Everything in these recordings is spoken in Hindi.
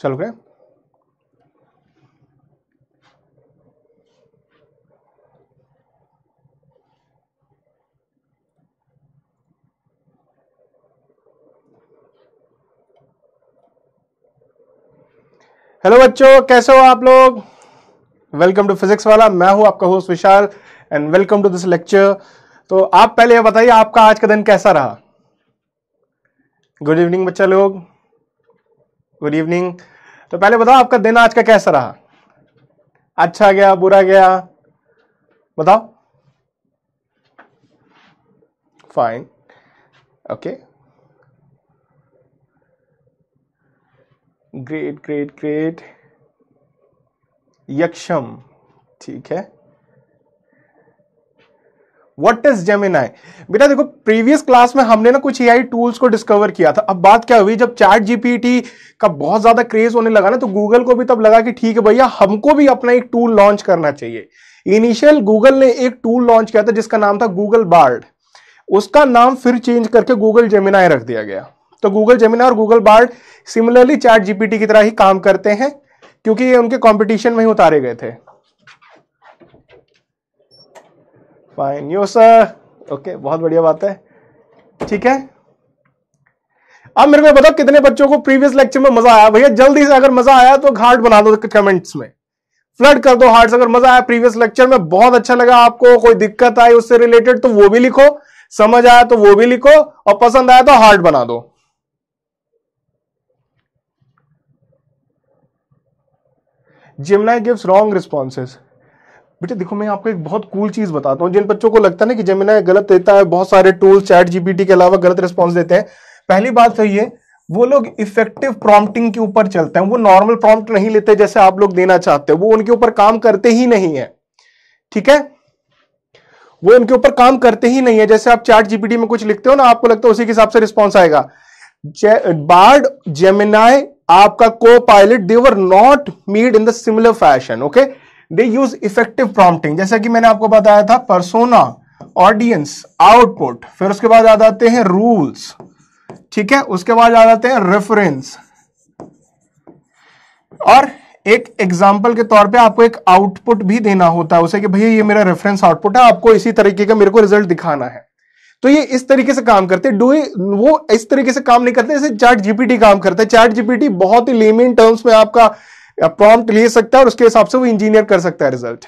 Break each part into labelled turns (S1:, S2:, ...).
S1: चलो गए। हेलो बच्चों, कैसे हो आप लोग? वेलकम टू फिजिक्स वाला। मैं हूं आपका host Vishal and welcome to this lecture. तो आप पहले ये बताइए, आपका आज का दिन कैसा रहा? गुड इवनिंग बच्चा लोग, गुड इवनिंग। तो पहले बताओ, आपका दिन आज का कैसा रहा? अच्छा गया, बुरा गया? बताओ। Fine, okay, great great great, यक्षम, ठीक है। What is Gemini? बेटा देखो, प्रीवियस क्लास में हमने ना कुछ एआई टूल्स को डिस्कवर किया था। अब बात क्या हुई, जब चैट जीपीटी का बहुत ज्यादा क्रेज होने लगा ना, तो गूगल को भी तब लगा कि ठीक है भैया, हमको भी अपना एक टूल लॉन्च करना चाहिए। इनिशियल गूगल ने एक टूल लॉन्च किया था जिसका नाम था गूगल बार्ड। उसका नाम फिर चेंज करके गूगल जेमिनाई रख दिया गया। तो गूगल जेमिनाई और Google Bard similarly chat GPT की तरह ही काम करते हैं, क्योंकि ये उनके कंपटीशन में ही उतारे गए थे। फाइन, यो सर, ओके, बहुत बढ़िया बात है, ठीक है। अब मेरे को बताओ, कितने बच्चों को प्रीवियस लेक्चर में मजा आया? भैया जल्दी से, अगर मजा आया तो हार्ट बना दो कमेंट्स में, फ्लड कर दो हार्ट्स। अगर मजा आया प्रीवियस लेक्चर में, बहुत अच्छा लगा आपको, कोई दिक्कत आई उससे रिलेटेड तो वो भी लिखो, समझ आया तो वो भी लिखो, और पसंद आया तो हार्ट बना दो। Gemini gives wrong responses. बेटे देखो, मैं आपको एक बहुत कूल चीज बताता हूं। जिन बच्चों को लगता है ना कि जेमिनाई गलत देता है, बहुत सारे टूल चैट जीपीटी के अलावा गलत रिस्पॉन्स देते हैं, पहली बात तो ये, वो लोग इफेक्टिव प्रॉम्प्टिंग के ऊपर चलते हैं। वो नॉर्मल प्रॉम्प्ट नहीं लेते जैसे आप लोग देना चाहते हो, वो उनके ऊपर काम करते ही नहीं है, ठीक है। वो उनके ऊपर काम करते ही नहीं है। जैसे आप चैट जीपीटी में कुछ लिखते हो ना, आपको लगता है उसी के हिसाब से रिस्पॉन्स आएगा। बार्ड, जेमिनाई, आपका को pilot, they were not made in the similar fashion, okay. They use effective prompting, जैसा कि मैंने आपको बताया था, पर्सोना, ऑडियंस, आउटपुट, फिर उसके बाद आ जाते हैं रूल्स, ठीक है, उसके बाद आ जाते हैं रेफरेंस, और एक एग्जाम्पल के तौर पे आपको एक आउटपुट भी देना होता है उसे, कि भैया ये मेरा रेफरेंस आउटपुट है, आपको इसी तरीके का मेरे को रिजल्ट दिखाना है। तो ये इस तरीके से काम करते हैं। वो इस तरीके से काम नहीं करते जैसे चैट जीपीटी काम करता है। चैट जीपीटी बहुत ही लेमन टर्म्स में आपका प्रॉम्प्ट ले सकता है और उसके हिसाब से वो इंजीनियर कर सकता है result.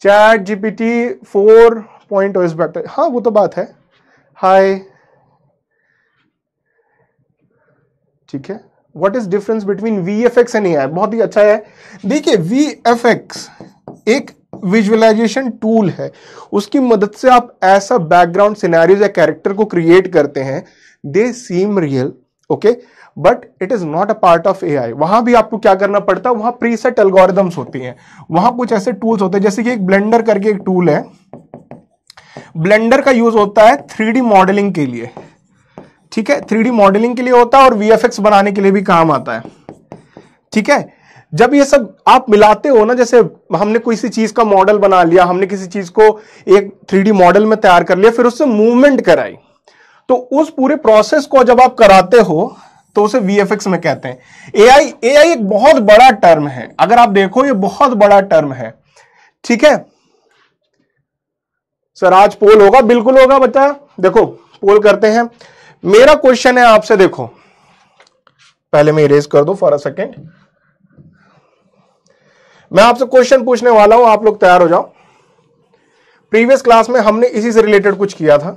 S1: Chat GPT 4.0 is better, हाँ वो तो बात है। हाय, ठीक है। What is difference between VFX and AI? बहुत ही अच्छा है। देखिए, वीएफएक्स एक विजुअलाइजेशन टूल है, उसकी मदद से आप ऐसा बैकग्राउंड सिनेरियोज या कैरेक्टर को क्रिएट करते हैं, they seem real, okay, but it is not a part of AI. वहां भी आपको क्या करना पड़ता है, वहां प्रीसेट एल्गोरिदम्स होती हैं, वहां कुछ ऐसे टूल्स होते हैं, जैसे कि एक ब्लेंडर करके एक टूल है। ब्लेंडर का यूज होता है 3D मॉडलिंग के लिए, ठीक है, 3D मॉडलिंग के लिए होता है और वीएफएक्स बनाने के लिए भी काम आता है, ठीक है। जब ये सब आप मिलाते हो ना, जैसे हमने किसी चीज का मॉडल बना लिया, हमने किसी चीज को एक 3D मॉडल में तैयार कर लिया, फिर उससे मूवमेंट कराई, तो उस पूरे प्रोसेस को जब आप कराते हो तो उसे वीएफएक्स में कहते हैं। एआई एक बहुत बड़ा टर्म है, अगर आप देखो ये बहुत बड़ा टर्म है, ठीक है। सर आज पोल होगा? बिल्कुल होगा बच्चा, देखो पोल करते हैं। मेरा क्वेश्चन है आपसे, देखो पहले मैं इरेज कर दूं फॉर अ सेकेंड। मैं आपसे क्वेश्चन पूछने वाला हूं, आप लोग तैयार हो जाओ। प्रीवियस क्लास में हमने इसी से रिलेटेड कुछ किया था,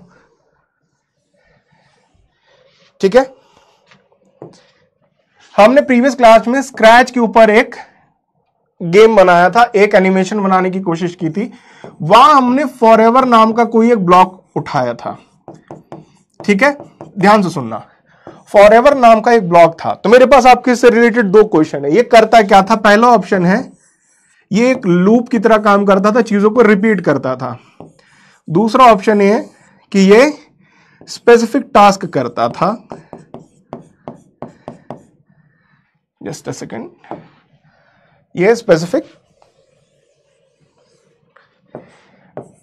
S1: ठीक है। हमने प्रीवियस क्लास में स्क्रैच के ऊपर एक गेम बनाया था, एक एनिमेशन बनाने की कोशिश की थी। वहां हमने फॉरएवर नाम का कोई एक ब्लॉक उठाया था, ठीक है, ध्यान से सुनना। फॉरएवर नाम का एक ब्लॉक था। तो मेरे पास आपके इससे रिलेटेड दो क्वेश्चन है। ये करता क्या था? पहला ऑप्शन है, ये एक लूप की तरह काम करता था, चीजों को रिपीट करता था। दूसरा ऑप्शन है कि ये स्पेसिफिक टास्क करता था। जस्ट अ सेकेंड, ये स्पेसिफिक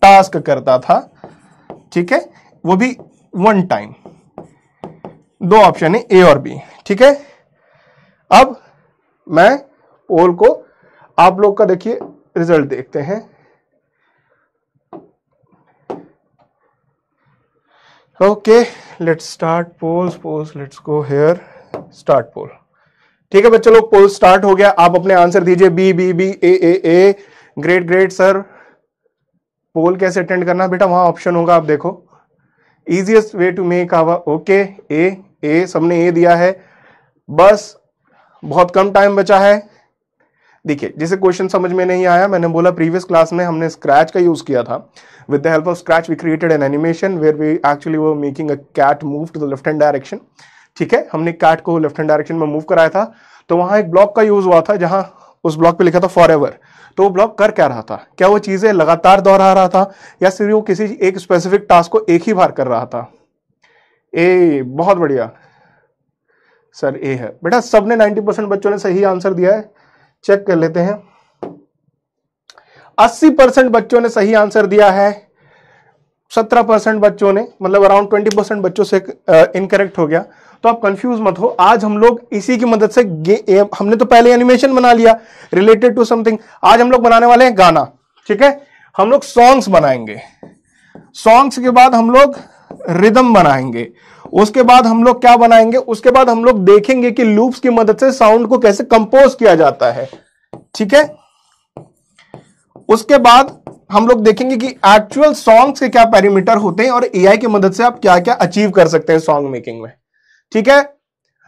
S1: टास्क करता था, ठीक है, वो भी वन टाइम। दो ऑप्शन है, ए और बी, ठीक है। अब मैं पोल को आप लोग का देखिए रिजल्ट देखते हैं। Okay, let's start polls, let's go here, start poll. ठीक है बच्चों लोग, पोल स्टार्ट हो गया। आप अपने आंसर दीजिए, B B B, A. Great great sir. Poll कैसे अटेंड करना बेटा, वहां ऑप्शन होगा, आप देखो। Easiest way to make our, okay A, सबने ए दिया है। बस बहुत कम टाइम बचा है। देखिए, जिसे क्वेश्चन समझ में नहीं आया, मैंने बोला प्रीवियस क्लास में हमने स्क्रैच का यूज किया था। With the help of Scratch we created an animation where we actually were making a cat move to the left hand direction. ठीक है, हमने कैट को लेफ्ट हैंड डायरेक्शन में मूव कराया था। तो वहां एक ब्लॉक का यूज हुआ था, जहां उस ब्लॉक पे लिखा था फॉरएवर। तो वो ब्लॉक कर क्या रहा था, क्या वो चीजें लगातार दोहरा रहा था या सिर्फ वो किसी एक स्पेसिफिक टास्क को एक ही बार कर रहा था? ए, बहुत बढ़िया सर, ए है बेटा। सबने 90% बच्चों ने सही आंसर दिया है। चेक कर लेते हैं। 80% बच्चों ने सही आंसर दिया है। 17% बच्चों ने, मतलब अराउंड 20% बच्चों से इनकरेक्ट हो गया। तो आप कंफ्यूज मत हो, आज हम लोग इसी की मदद से हमने तो पहले एनिमेशन बना लिया रिलेटेड टू समथिंग, आज हम लोग बनाने वाले हैं गाना। ठीक है, हम लोग सॉन्ग्स बनाएंगे। सॉन्ग्स के बाद हम लोग रिदम बनाएंगे। उसके बाद हम लोग क्या बनाएंगे, उसके बाद हम लोग देखेंगे कि लूप्स की मदद से साउंड को कैसे कंपोज किया जाता है। ठीक है, उसके बाद हम लोग देखेंगे कि एक्चुअल सॉन्ग्स के क्या पैरामीटर होते हैं और एआई की मदद से आप क्या क्या अचीव कर सकते हैं सॉन्ग मेकिंग में। ठीक है,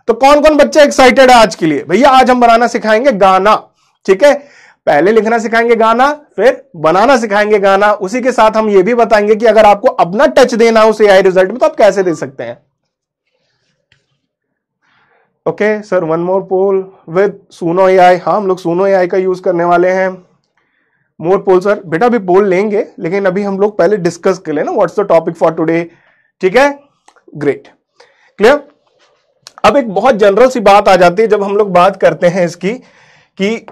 S1: तो कौन कौन बच्चे एक्साइटेड है आज के लिए? भैया आज हम बनाना सिखाएंगे गाना। ठीक है, पहले लिखना सिखाएंगे गाना, फिर बनाना सिखाएंगे गाना। उसी के साथ हम ये भी बताएंगे कि अगर आपको अपना टच देना है उस एआई रिजल्ट में तो आप कैसे दे सकते हैं। Okay sir, one more poll with Suno AI. हाँ, हम लोग सुनो एआई का यूज करने वाले हैं। मोर पोल सर, बेटा अभी पोल लेंगे, लेकिन अभी हम लोग पहले डिस्कस कर लेना what's the topic for today. ठीक है, ग्रेट, क्लियर। अब एक बहुत जनरल सी बात आ जाती है जब हम लोग बात करते हैं इसकी, कि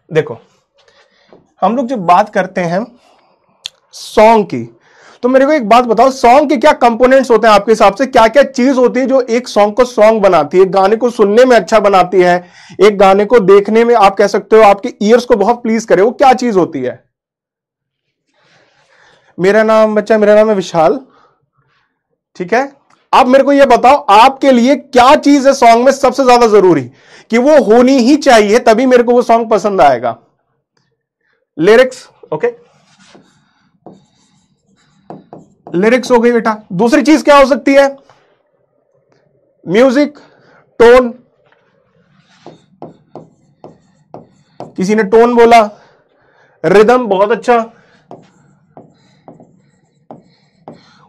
S1: देखो हम लोग जब बात करते हैं सॉन्ग की, तो मेरे को एक बात बताओ, सॉन्ग के क्या कंपोनेंट्स होते हैं आपके हिसाब से? क्या क्या चीज होती है जो एक सॉन्ग को सॉन्ग बनाती है, गाने को सुनने में अच्छा बनाती है, एक गाने को देखने में आप कह सकते हो आपके ईयर्स को बहुत प्लीज करे, वो क्या चीज होती है? मेरा नाम है विशाल। ठीक है, आप मेरे को यह बताओ, आपके लिए क्या चीज है सॉन्ग में सबसे ज्यादा जरूरी कि वो होनी ही चाहिए, तभी मेरे को वो सॉन्ग पसंद आएगा? लिरिक्स। ओके, लिरिक्स हो गई बेटा। दूसरी चीज क्या हो सकती है? Music, tone. किसी ने टोन बोला। रिदम, बहुत अच्छा।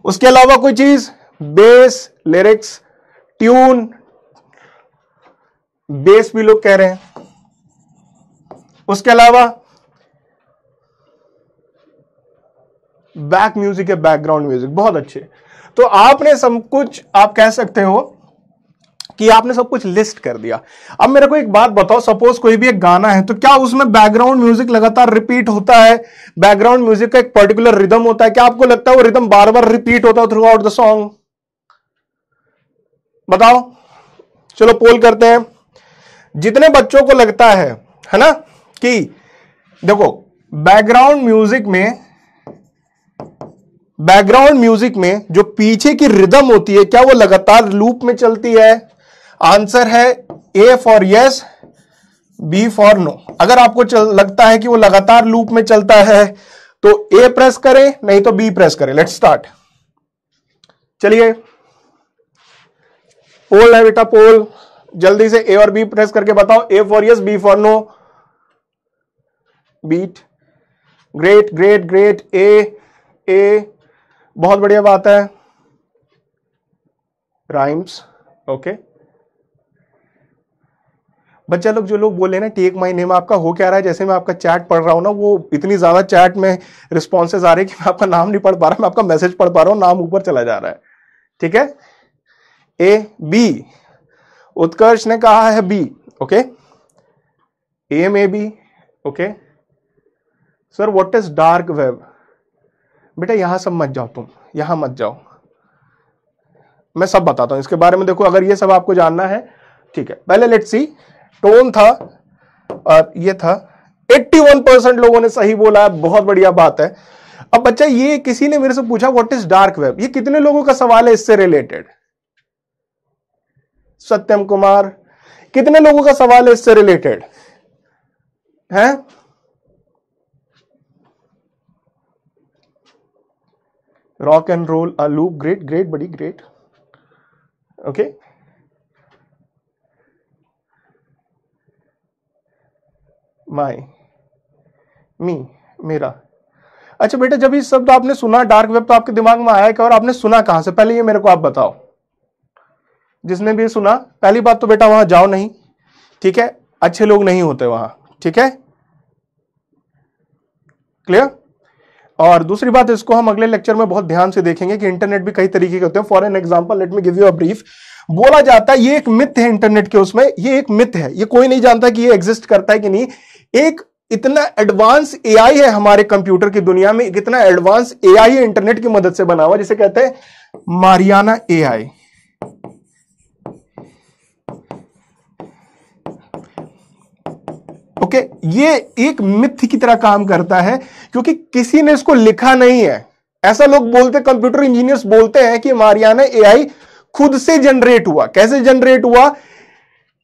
S1: उसके अलावा कोई चीज? Base, lyrics, tune. बेस भी लोग कह रहे हैं। उसके अलावा बैक म्यूजिक है, बैकग्राउंड म्यूजिक, बहुत अच्छे। तो आपने सब कुछ, आप कह सकते हो कि आपने सब कुछ लिस्ट कर दिया। अब मेरे को एक बात बताओ, सपोज कोई भी एक गाना है, तो क्या उसमें बैकग्राउंड म्यूजिक लगातार रिपीट होता है? बैकग्राउंड म्यूजिक का एक पर्टिकुलर रिदम होता है, क्या आपको लगता है वो रिदम बार बार रिपीट होता है थ्रू आउट द सॉन्ग? बताओ, चलो पोल करते हैं। जितने बच्चों को लगता है ना, कि देखो बैकग्राउंड म्यूजिक में जो पीछे की रिदम होती है, क्या वो लगातार लूप में चलती है? आंसर है A for yes, B for no. अगर आपको लगता है कि वो लगातार लूप में चलता है तो ए प्रेस करें, नहीं तो बी प्रेस करें। Let's start. चलिए, पोल है बेटा, पोल। जल्दी से ए और बी प्रेस करके बताओ। A for yes, B for no. Beat, great great great. ए, बहुत बढ़िया बात है। Rhymes, okay. बच्चा लोग जो लोग बोले ना टेक माई नेम, आपका हो क्या रहा है? जैसे मैं आपका चैट पढ़ रहा हूं ना, वो इतनी ज्यादा चैट में रिस्पॉन्सेज आ रहे हैं कि मैं आपका नाम नहीं पढ़ पा रहा, मैं आपका मैसेज पढ़ पा रहा हूं, नाम ऊपर चला जा रहा है। ठीक है, ए बी, उत्कर्ष ने कहा है बी। ओके, ए में B. Okay sir, what is dark web? बेटा यहां सब मत जाओ, तुम यहां मत जाओ। मैं सब बताता हूं इसके बारे में। देखो अगर ये सब आपको जानना है, ठीक है, पहले लेट्स सी, टोन था और ये था, 81% लोगों ने सही बोला, बहुत बढ़िया बात है। अब बच्चा ये किसी ने मेरे से पूछा व्हाट इज डार्क वेब, ये कितने लोगों का सवाल है इससे रिलेटेड? सत्यम कुमार, कितने लोगों का सवाल है इससे रिलेटेड है? Rock and roll a loop, great great, बड़ी ग्रेट, ओके। माई, मी, मेरा। अच्छा बेटा, जब ये शब्द आपने सुना डार्क वेब, तो आपके दिमाग में आया क्या और आपने सुना कहां से? पहले ये मेरे को आप बताओ, जिसने भी सुना। पहली बात तो बेटा वहां जाओ नहीं, ठीक है, अच्छे लोग नहीं होते वहां, ठीक है, क्लियर। और दूसरी बात, इसको हम अगले लेक्चर में बहुत ध्यान से देखेंगे कि इंटरनेट भी कई तरीके के होते हैं। For an example, let me give you a brief. बोला जाता है ये एक मिथ है इंटरनेट के, उसमें ये एक मिथ है, ये कोई नहीं जानता कि ये एग्जिस्ट करता है कि नहीं। एक इतना एडवांस एआई है हमारे कंप्यूटर की दुनिया में, इतना एडवांस एआई है इंटरनेट की मदद से बना हुआ, जिसे कहते हैं मारियाना एआई। ओके, ये एक मिथ की तरह काम करता है क्योंकि किसी ने इसको लिखा नहीं है। ऐसा लोग बोलते, कंप्यूटर इंजीनियर्स बोलते हैं कि मारियाना एआई खुद से जनरेट हुआ। कैसे जनरेट हुआ?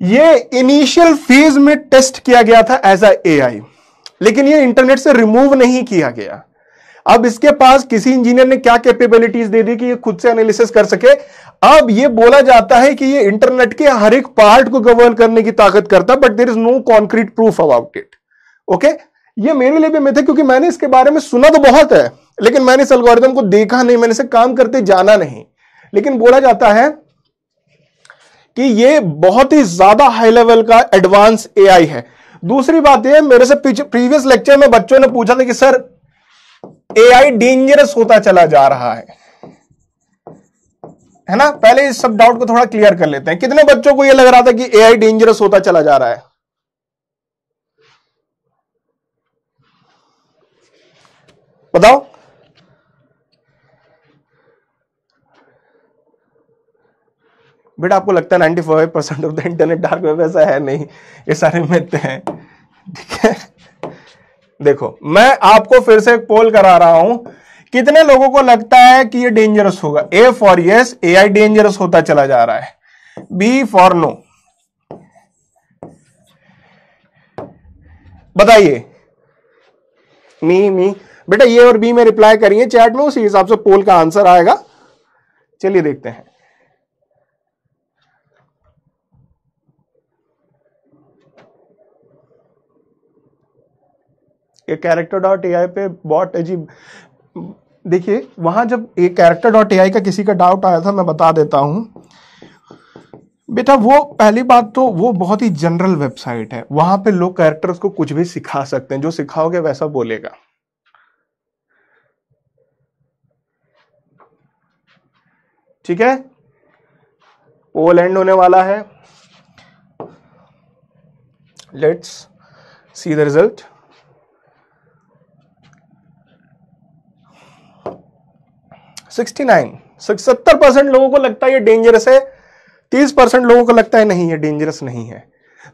S1: ये इनिशियल फेज में टेस्ट किया गया था एज अ एआई, लेकिन ये इंटरनेट से रिमूव नहीं किया गया। अब इसके पास किसी इंजीनियर ने क्या कैपेबिलिटीज दे दी कि ये खुद से एनालिसिस कर सके। अब ये बोला जाता है कि ये इंटरनेट के हर एक पार्ट को गवर्न करने की ताकत करता है, but there is no concrete proof about it. Okay, ये मेरे लिए भी मिथ है क्योंकि मैंने इसके बारे में सुना तो बहुत है, लेकिन मैंने इस एल्गोरिथम को देखा नहीं, मैंने इसे काम करते जाना नहीं। लेकिन बोला जाता है कि ये बहुत ही ज्यादा हाई लेवल का एडवांस एआई है। दूसरी बात यह, मेरे से प्रीवियस लेक्चर में बच्चों ने पूछा था कि सर एआई डेंजरस होता चला जा रहा है ना। पहले इस सब डाउट को थोड़ा क्लियर कर लेते हैं। कितने बच्चों को यह लग रहा था कि एआई डेंजरस होता चला जा रहा है? बताओ। बेटा आपको लगता है 95% of the internet dark web? ऐसा है नहीं, ये सारे मिथ हैं, ठीक है। देखो मैं आपको फिर से एक पोल करा रहा हूं, कितने लोगों को लगता है कि ये डेंजरस होगा? ए फॉर यस, एआई डेंजरस होता चला जा रहा है। बी फॉर नो, बताइए। मी बेटा ये और बी में रिप्लाई करिए चैट में, उसी हिसाब से पोल का आंसर आएगा। चलिए देखते हैं। ये character.ai पे बहुत अजीब, देखिए वहां जब एक character.ai का किसी का डाउट आया था, मैं बता देता हूं बेटा। वो पहली बात तो वो बहुत ही जनरल वेबसाइट है, वहां पे लोग कैरेक्टर्स को कुछ भी सिखा सकते हैं, जो सिखाओगे वैसा बोलेगा, ठीक है। पोल एंड होने वाला है, लेट्स सी द रिजल्ट। $69, 70% लोगों को लगता है ये डेंजरस है, 30% लोगों को लगता है नहीं ये डेंजरस नहीं है।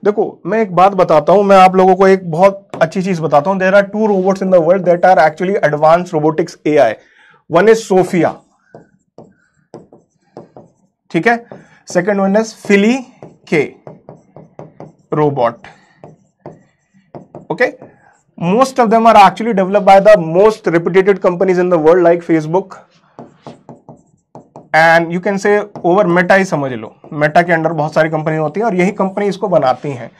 S1: देखो मैं एक बात बताता हूं, मैं आप लोगों को एक बहुत अच्छी चीज बताता हूं। There are 2 robots in the world that are actually advance robotics AI. One is Sophia, ठीक है, सेकेंड वन इज फिली के robot. Okay, most of them are actually developed by the most reputed companies in the world like Facebook and you can say over Meta ही समझ लो। Meta के अंडर बहुत सारी कंपनी होती हैं और यही कंपनी इसको बनाती हैं।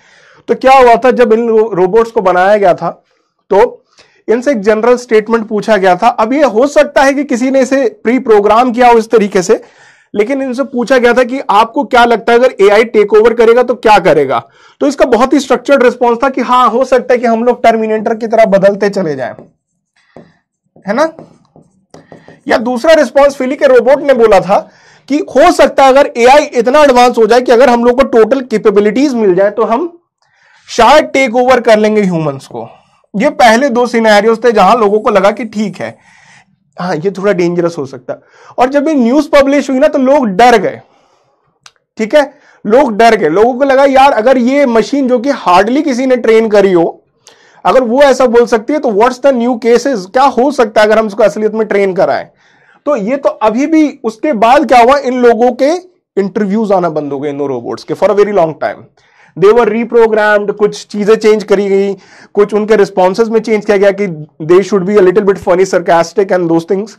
S1: तो क्या हुआ था, जब इन रोबोट्स को बनाया गया था तो इनसे एक जनरल स्टेटमेंट पूछा गया था। अब ये हो सकता है कि किसी ने इसे प्री प्रोग्राम किया हो इस तरीके से, लेकिन इनसे पूछा गया था कि आपको क्या लगता है अगर एआई टेक ओवर करेगा तो क्या करेगा। तो इसका बहुत ही स्ट्रक्चर्ड रिस्पॉन्स था कि हाँ हो सकता है कि हम लोग टर्मिनेटर की तरह बदलते चले जाएं, है ना। या दूसरा रिस्पॉन्स फिली के रोबोट ने बोला था कि हो सकता है अगर एआई इतना एडवांस हो जाए कि अगर हम लोग को टोटल कैपेबिलिटीज मिल जाए तो हम शायद टेक ओवर कर लेंगे ह्यूमंस को। ये पहले 2 सिनेरियोस थे जहां लोगों को लगा कि ठीक है हाँ ये थोड़ा डेंजरस हो सकता है। और जब ये न्यूज पब्लिश हुई ना तो लोग डर गए, ठीक है, लोग डर गए, लोगों को लगा यार अगर ये मशीन जो कि हार्डली किसी ने ट्रेन करी हो, अगर वो ऐसा बोल सकती है तो व्हाट्स द न्यू केसेस, क्या हो सकता है अगर हम इसको असलियत में ट्रेन कराएं। तो ये तो अभी भी, उसके बाद क्या हुआ, इन लोगों के इंटरव्यूज आना बंद हो गए इन रोबोट्स के for a very long time. They were reprogrammed, कुछ चीजें चेंज करी गई, कुछ उनके रिस्पॉन्सेज में चेंज किया गया कि they should be a little bit funny, sarcastic and those things.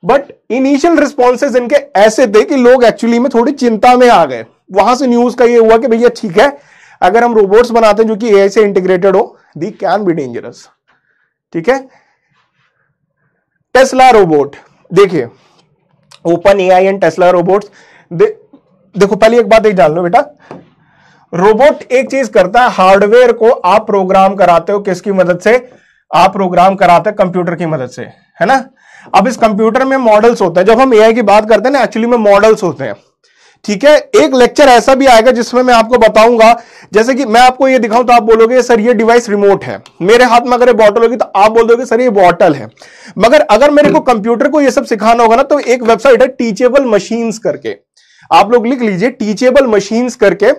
S1: But initial responses इनके ऐसे थे कि लोग एक्चुअली में थोड़ी चिंता में आ गए। वहां से न्यूज का ये हुआ कि भैया ठीक है, अगर हम रोबोट्स बनाते हैं जो कि एआई से इंटीग्रेटेड हो, दी कैन बी डेंजरस। ठीक है, टेस्ला रोबोट, देखिए open AI and Tesla robots, देखो पहले एक बात एक जान लो बेटा, रोबोट एक चीज करता है, हार्डवेयर को आप प्रोग्राम कराते हो किसकी मदद से, आप प्रोग्राम कराते हैं कंप्यूटर की मदद से, है ना। अब इस कंप्यूटर में मॉडल्स होते हैं, जब हम एआई की बात करते हैं ना एक्चुअली में मॉडल्स होते हैं, ठीक है। एक लेक्चर ऐसा भी आएगा जिसमें मैं आपको बताऊंगा, जैसे कि मैं आपको ये दिखाऊं तो आप बोलोगे सर ये डिवाइस रिमोट है, मेरे हाथ में अगर ये बॉटल होगी तो आप बोल दोगे सर ये बॉटल है। मगर अगर मेरे को कंप्यूटर को ये सब सिखाना होगा ना, तो एक वेबसाइट है टीचेबल मशीन्स करके, आप लोग लिख लीजिए टीचेबल मशीन्स करके।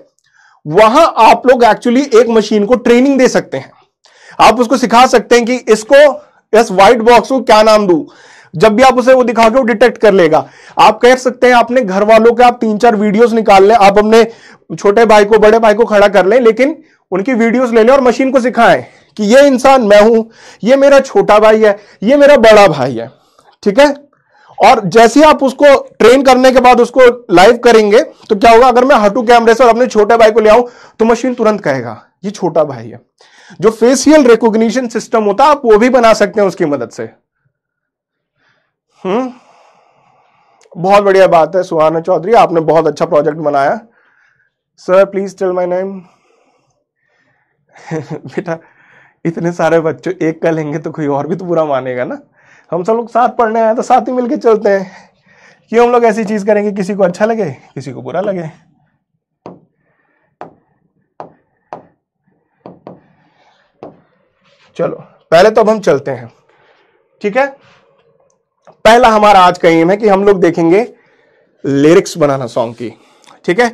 S1: वहां आप लोग एक्चुअली एक मशीन को ट्रेनिंग दे सकते हैं, आप उसको सिखा सकते हैं कि इसको इस व्हाइट बॉक्स को क्या नाम दूं, जब भी आप उसे वो दिखाओगे वो डिटेक्ट कर लेगा। आप कह सकते हैं अपने घर वालों के आप 3-4 वीडियोस निकाल लें, आप अपने छोटे भाई को बड़े भाई को खड़ा कर लें, लेकिन उनकी वीडियोस ले लें और मशीन को सिखाएं कि ये इंसान मैं हूं, ये मेरा छोटा भाई है, ये मेरा बड़ा भाई है, ठीक है। और जैसे ही आप उसको ट्रेन करने के बाद उसको लाइव करेंगे तो क्या होगा, अगर मैं हटू कैमरे से और अपने छोटे भाई को ले आऊं तो मशीन तुरंत कहेगा ये छोटा भाई है। जो फेशियल रिकॉग्निशन सिस्टम होता है आप वो भी बना सकते हैं उसकी मदद से। बहुत बढ़िया बात है सुहाना चौधरी, आपने बहुत अच्छा प्रोजेक्ट बनाया। Sir please tell my name. बेटा इतने सारे बच्चों एक का लेंगे तो कोई और भी तो बुरा मानेगा ना, हम सब लोग साथ पढ़ने आए तो साथ ही मिलके चलते हैं, क्यों हम लोग ऐसी चीज करेंगे किसी को अच्छा लगे किसी को बुरा लगे। चलो पहले तो अब हम चलते हैं, ठीक है। पहला हमारा आज का एम है कि हम लोग देखेंगे लिरिक्स बनाना सॉन्ग की, ठीक है।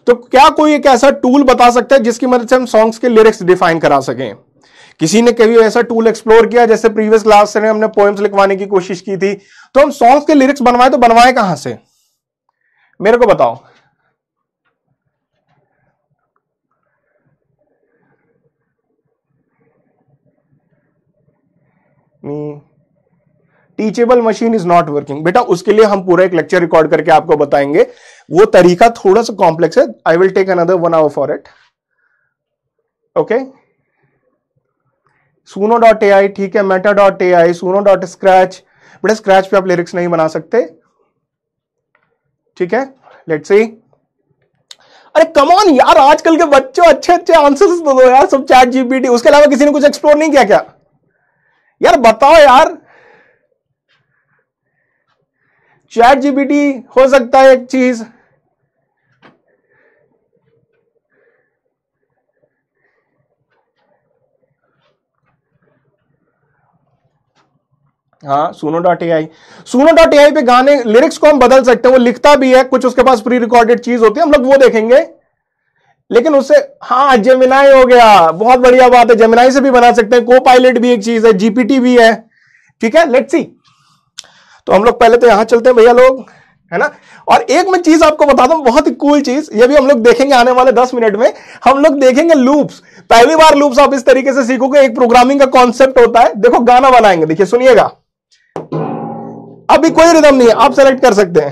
S1: तो क्या कोई एक ऐसा टूल बता सकता है जिसकी मदद से हम सॉन्ग्स के लिरिक्स डिफाइन करा सकें। किसी ने कभी ऐसा टूल एक्सप्लोर किया, जैसे प्रीवियस क्लास में हमने पोएम्स लिखवाने की कोशिश की थी, तो हम सॉन्ग्स के लिरिक्स बनवाए तो बनवाए कहां से, मेरे को बताओ। Teachable machine is not working. बेटा उसके लिए हम पूरा एक लेक्चर रिकॉर्ड करके आपको बताएंगे, वो तरीका थोड़ा सा कॉम्प्लेक्स है। I will take another 1 hour for it, okay. suno.ai, ठीक है, meta.ai, suno.scratch। बेटा स्क्रैच पे आप लिरिक्स नहीं बना सकते, ठीक है। Let's see. अरे कम ऑन यार, आजकल के बच्चों अच्छे अच्छे आंसर्स तो दो यार, सब चैट जीपीटी, उसके अलावा किसी ने कुछ एक्सप्लोर नहीं किया क्या यार, बताओ यार। चैट जीपीटी हो सकता है एक चीज, हाँ suno.ai पे गाने लिरिक्स को हम बदल सकते हैं, वो लिखता भी है कुछ, उसके पास प्री रिकॉर्डेड चीज होती है, हम लोग वो देखेंगे। लेकिन उससे, हाँ जेमिनाई हो गया, बहुत बढ़िया बात है, जेमिनाई से भी बना सकते हैं, को पायलट भी एक चीज है, जीपीटी भी है, ठीक है। Let's see. तो हम लोग पहले तो यहां चलते हैं भैया लोग, है ना। और एक मैं चीज आपको बताता हूं, बहुत ही कूल चीज, ये भी हम लोग देखेंगे आने वाले 10 मिनट में। हम लोग देखेंगे लूप्स, पहली बार लूप्स आप इस तरीके से सीखोगे, एक प्रोग्रामिंग का कॉन्सेप्ट होता है। देखो गाना बनाएंगे, देखिए सुनिएगा, अभी कोई रिदम नहीं है, आप सेलेक्ट कर सकते हैं।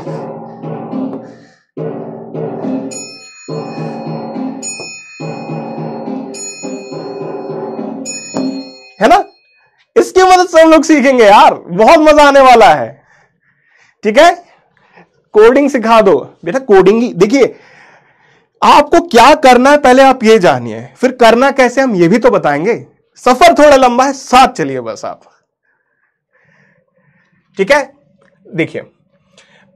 S1: है ना, इसकी मदद से हम लोग सीखेंगे यार, बहुत मजा आने वाला है, ठीक है। कोडिंग सिखा दो बेटा, कोडिंग ही देखिए, आपको क्या करना है पहले आप ये जानिए, फिर करना कैसे हम ये भी तो बताएंगे। सफर थोड़ा लंबा है, साथ चलिए बस आप, ठीक है। देखिए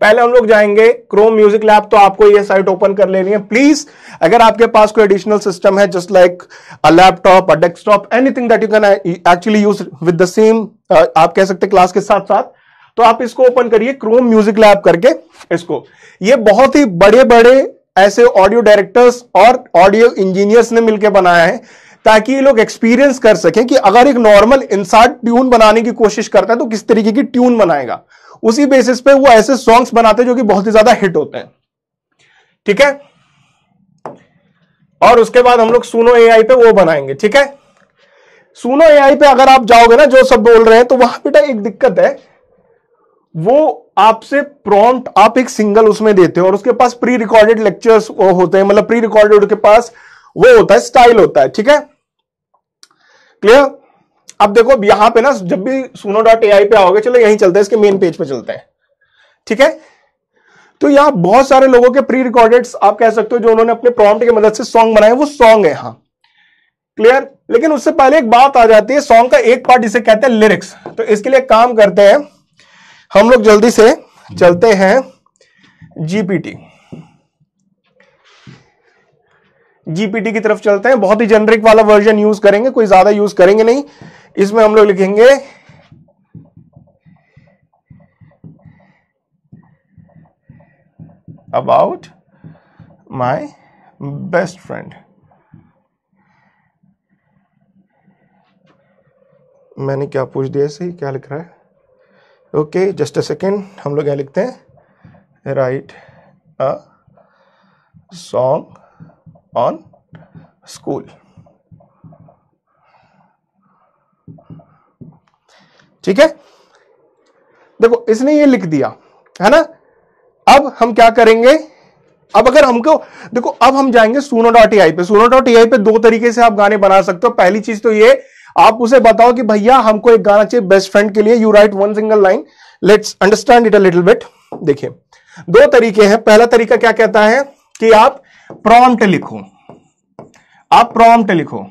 S1: पहले हम लोग जाएंगे क्रोम म्यूजिक लैब, तो आपको ये साइट ओपन कर लेनी है प्लीज। अगर आपके पास कोई एडिशनल सिस्टम है, just like a laptop, a desktop, anything that you can actually use with the same, आप कह सकते क्लास के साथ साथ, तो आप इसको ओपन करिए क्रोम म्यूजिक लैब करके इसको। ये बहुत ही बड़े बड़े ऐसे ऑडियो डायरेक्टर्स और ऑडियो इंजीनियर्स ने मिलकर बनाया है ताकि ये लोग एक्सपीरियंस कर सकें कि अगर एक नॉर्मल इंसान ट्यून बनाने की कोशिश करता है तो किस तरीके की ट्यून बनाएगा। उसी बेसिस पे वो ऐसे सॉन्ग्स बनाते हैं जो कि बहुत ही ज्यादा हिट होते हैं। ठीक है, और उसके बाद हम लोग सुनो एआई पे वो बनाएंगे। ठीक है, सुनो एआई पे अगर आप जाओगे ना, जो सब बोल रहे हैं, तो वहां बेटा एक दिक्कत है, वो आपसे प्रॉम्प्ट आप एक सिंगल उसमें देते हो और उसके पास प्री रिकॉर्डेड लेक्चर्स होते हैं, मतलब प्री रिकॉर्डेड के पास वो होता है, स्टाइल होता है। ठीक है, क्लियर। अब देखो यहां पे ना, जब भी suno.ai पे आओगे, चलो यहीं चलते हैं, इसके मेन पेज पे चलते हैं। ठीक है, तो यहां बहुत सारे लोगों के प्री रिकॉर्डेड आप कह सकते हो जो उन्होंने अपने प्रॉम्प्ट की मदद से सॉन्ग बनाए, वो सॉन्ग है यहां, क्लियर। लेकिन उससे पहले एक बात आ जाती है, सॉन्ग का एक पार्ट इसे कहते हैं लिरिक्स। तो इसके लिए काम करते हैं हम लोग, जल्दी से चलते हैं जीपीटी की तरफ चलते हैं। बहुत ही जेनरिक वाला वर्जन यूज करेंगे, कोई ज्यादा यूज करेंगे नहीं। इसमें हम लोग लिखेंगे अबाउट माई बेस्ट फ्रेंड। मैंने क्या पूछ दिया, सही क्या लिख रहा है? Okay, just a second. हम लोग क्या लिखते हैं, right a song on school. ठीक है, देखो इसने ये लिख दिया है ना। अब हम क्या करेंगे, अब अगर हमको देखो, अब हम जाएंगे suno.ai पे। suno.ai पे दो तरीके से आप गाने बना सकते हो। पहली चीज तो ये, आप उसे बताओ कि भैया हमको एक गाना चाहिए बेस्ट फ्रेंड के लिए, you right one single line, let's understand it a little bit. देखिए दो तरीके हैं। पहला तरीका क्या कहता है कि आप प्रॉम्प्ट लिखो, आप प्रॉम्प्ट लिखो।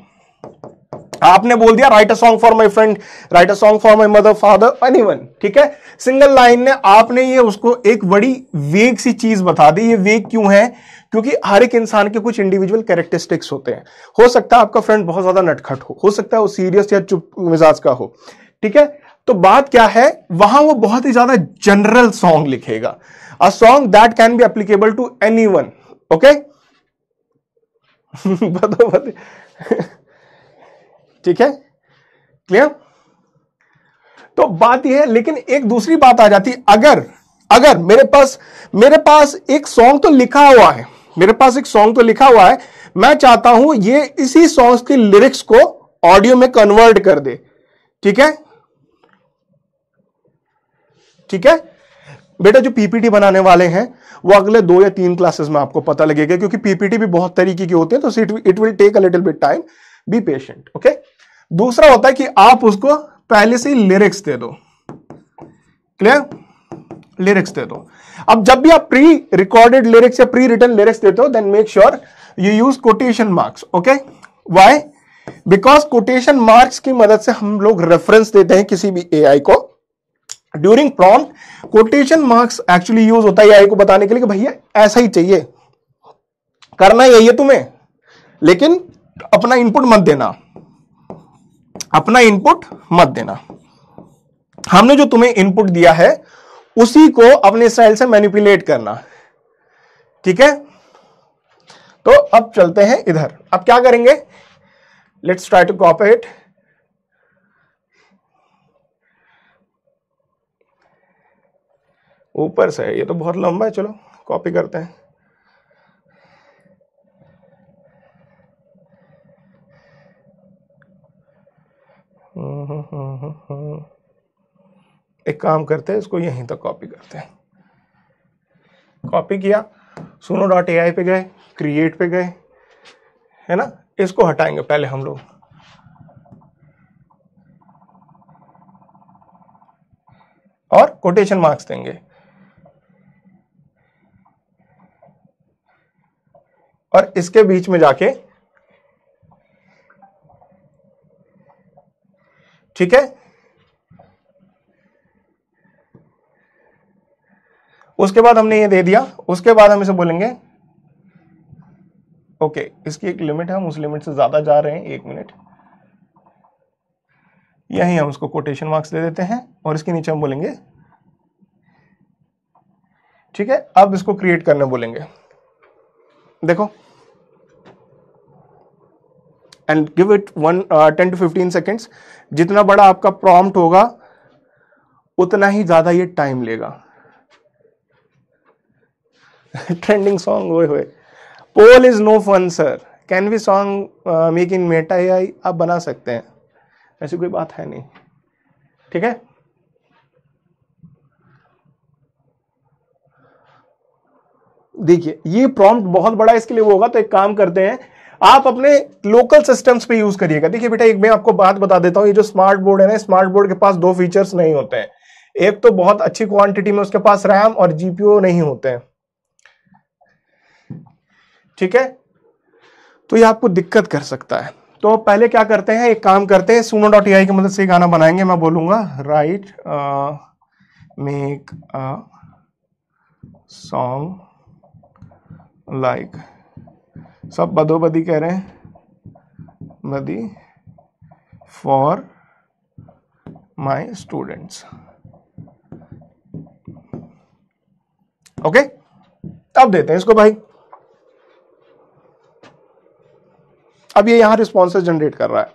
S1: आपने बोल दिया right a song for my friend, right a song for my mother, father, anyone. ठीक है, सिंगल लाइन ने आपने ये उसको एक बड़ी वेग सी चीज बता दी। ये वेग क्यों है? क्योंकि हर एक इंसान के कुछ इंडिविजुअल कैरेक्टरिस्टिक्स होते हैं। हो सकता है आपका फ्रेंड बहुत ज्यादा नटखट हो सकता है वो सीरियस या चुप मिजाज का हो। ठीक है, तो बात क्या है, वहां वो बहुत ही ज्यादा जनरल सॉन्ग लिखेगा, a song that can be applicable to anyone. Okay, बताओ। ठीक है, क्लियर। तो बात यह है, लेकिन एक दूसरी बात आ जाती, अगर मेरे पास एक सॉन्ग तो लिखा हुआ है, मेरे पास एक सॉन्ग तो लिखा हुआ है, मैं चाहता हूं ये इसी सॉन्ग की लिरिक्स को ऑडियो में कन्वर्ट कर दे। ठीक है, ठीक है बेटा, जो पीपीटी बनाने वाले हैं वो अगले 2 या 3 क्लासेस में आपको पता लगेगा, क्योंकि पीपीटी भी बहुत तरीके की होती है, तो it will take a little bit time, be patient. Okay, दूसरा होता है कि आप उसको पहले से ही लिरिक्स दे दो, क्लियर, लिरिक्स दे दो। अब जब भी आप प्री रिकॉर्डेड लिरिक्स या प्री रिटन लिरिक्स देते हो, then make sure you use quotation marks. Okay, why? Because quotation marks की मदद से हम लोग रेफरेंस देते हैं किसी भी एआई को। During prompt quotation marks actually use होता है एआई को बताने के लिए कि भैया ऐसा ही चाहिए, करना यही है तुम्हें, लेकिन अपना इनपुट मत देना, अपना इनपुट मत देना। हमने जो तुम्हें इनपुट दिया है उसी को अपने स्टाइल से मैनिपुलेट करना। ठीक है, तो अब चलते हैं इधर। अब क्या करेंगे, let's try to copy it. ऊपर से ये तो बहुत लंबा है, चलो कॉपी करते हैं। एक काम करते हैं, इसको यहीं तक कॉपी करते हैं। कॉपी किया, suno.ai पे गए, क्रिएट पे गए, है ना, इसको हटाएंगे पहले हम लोग, और कोटेशन मार्क्स देंगे, और इसके बीच में जाके, ठीक है, उसके बाद हमने ये दे दिया। उसके बाद हम इसे बोलेंगे ओके, इसकी एक लिमिट है, हम उस लिमिट से ज्यादा जा रहे हैं, 1 मिनट, यहीं हम उसको कोटेशन मार्क्स दे देते हैं, और इसके नीचे हम बोलेंगे ठीक है, अब इसको क्रिएट करने बोलेंगे, देखो, and give it 10 to 15 seconds. जितना बड़ा आपका प्रॉम्प्ट होगा उतना ही ज्यादा ये टाइम लेगा। ट्रेंडिंग सॉन्ग, ओए होए, poll is no fun sir, can we song make in Meta AI? आप बना सकते हैं, ऐसी कोई बात है नहीं, ठीक है। देखिए ये प्रॉम्प्ट बहुत बड़ा इसके लिए वो होगा, तो एक काम करते हैं, आप अपने लोकल सिस्टम्स पे यूज करिएगा। देखिए बेटा, एक मैं आपको बात बता देता हूं, ये जो स्मार्ट बोर्ड है ना, स्मार्ट बोर्ड के पास दो फीचर्स नहीं होते हैं। एक तो बहुत अच्छी क्वांटिटी में उसके पास रैम और जीपीयू नहीं होते हैं, ठीक है, तो ये आपको दिक्कत कर सकता है। तो पहले क्या करते हैं, एक काम करते हैं, suno.ai की मदद से गाना बनाएंगे। मैं बोलूंगा right make a song like, सब बदोबदी कह रहे हैं, बदी फॉर माई स्टूडेंट्स, ओके। अब देते हैं इसको भाई, अब ये यहां रिस्पॉन्सेस जनरेट कर रहा है।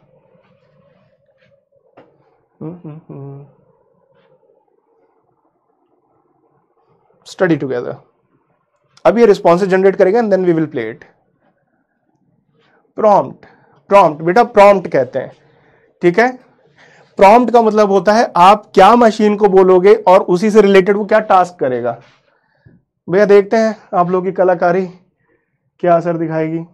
S1: स्टडी टुगेदर, अब ये रिस्पॉन्सेस जनरेट करेगा and then we will play it. Prompt, prompt बेटा प्रॉम्प्ट कहते हैं, ठीक है। प्रॉम्प्ट का मतलब होता है आप क्या मशीन को बोलोगे और उसी से रिलेटेड वो क्या टास्क करेगा। भैया देखते हैं आप लोगों की कलाकारी क्या असर दिखाएगी।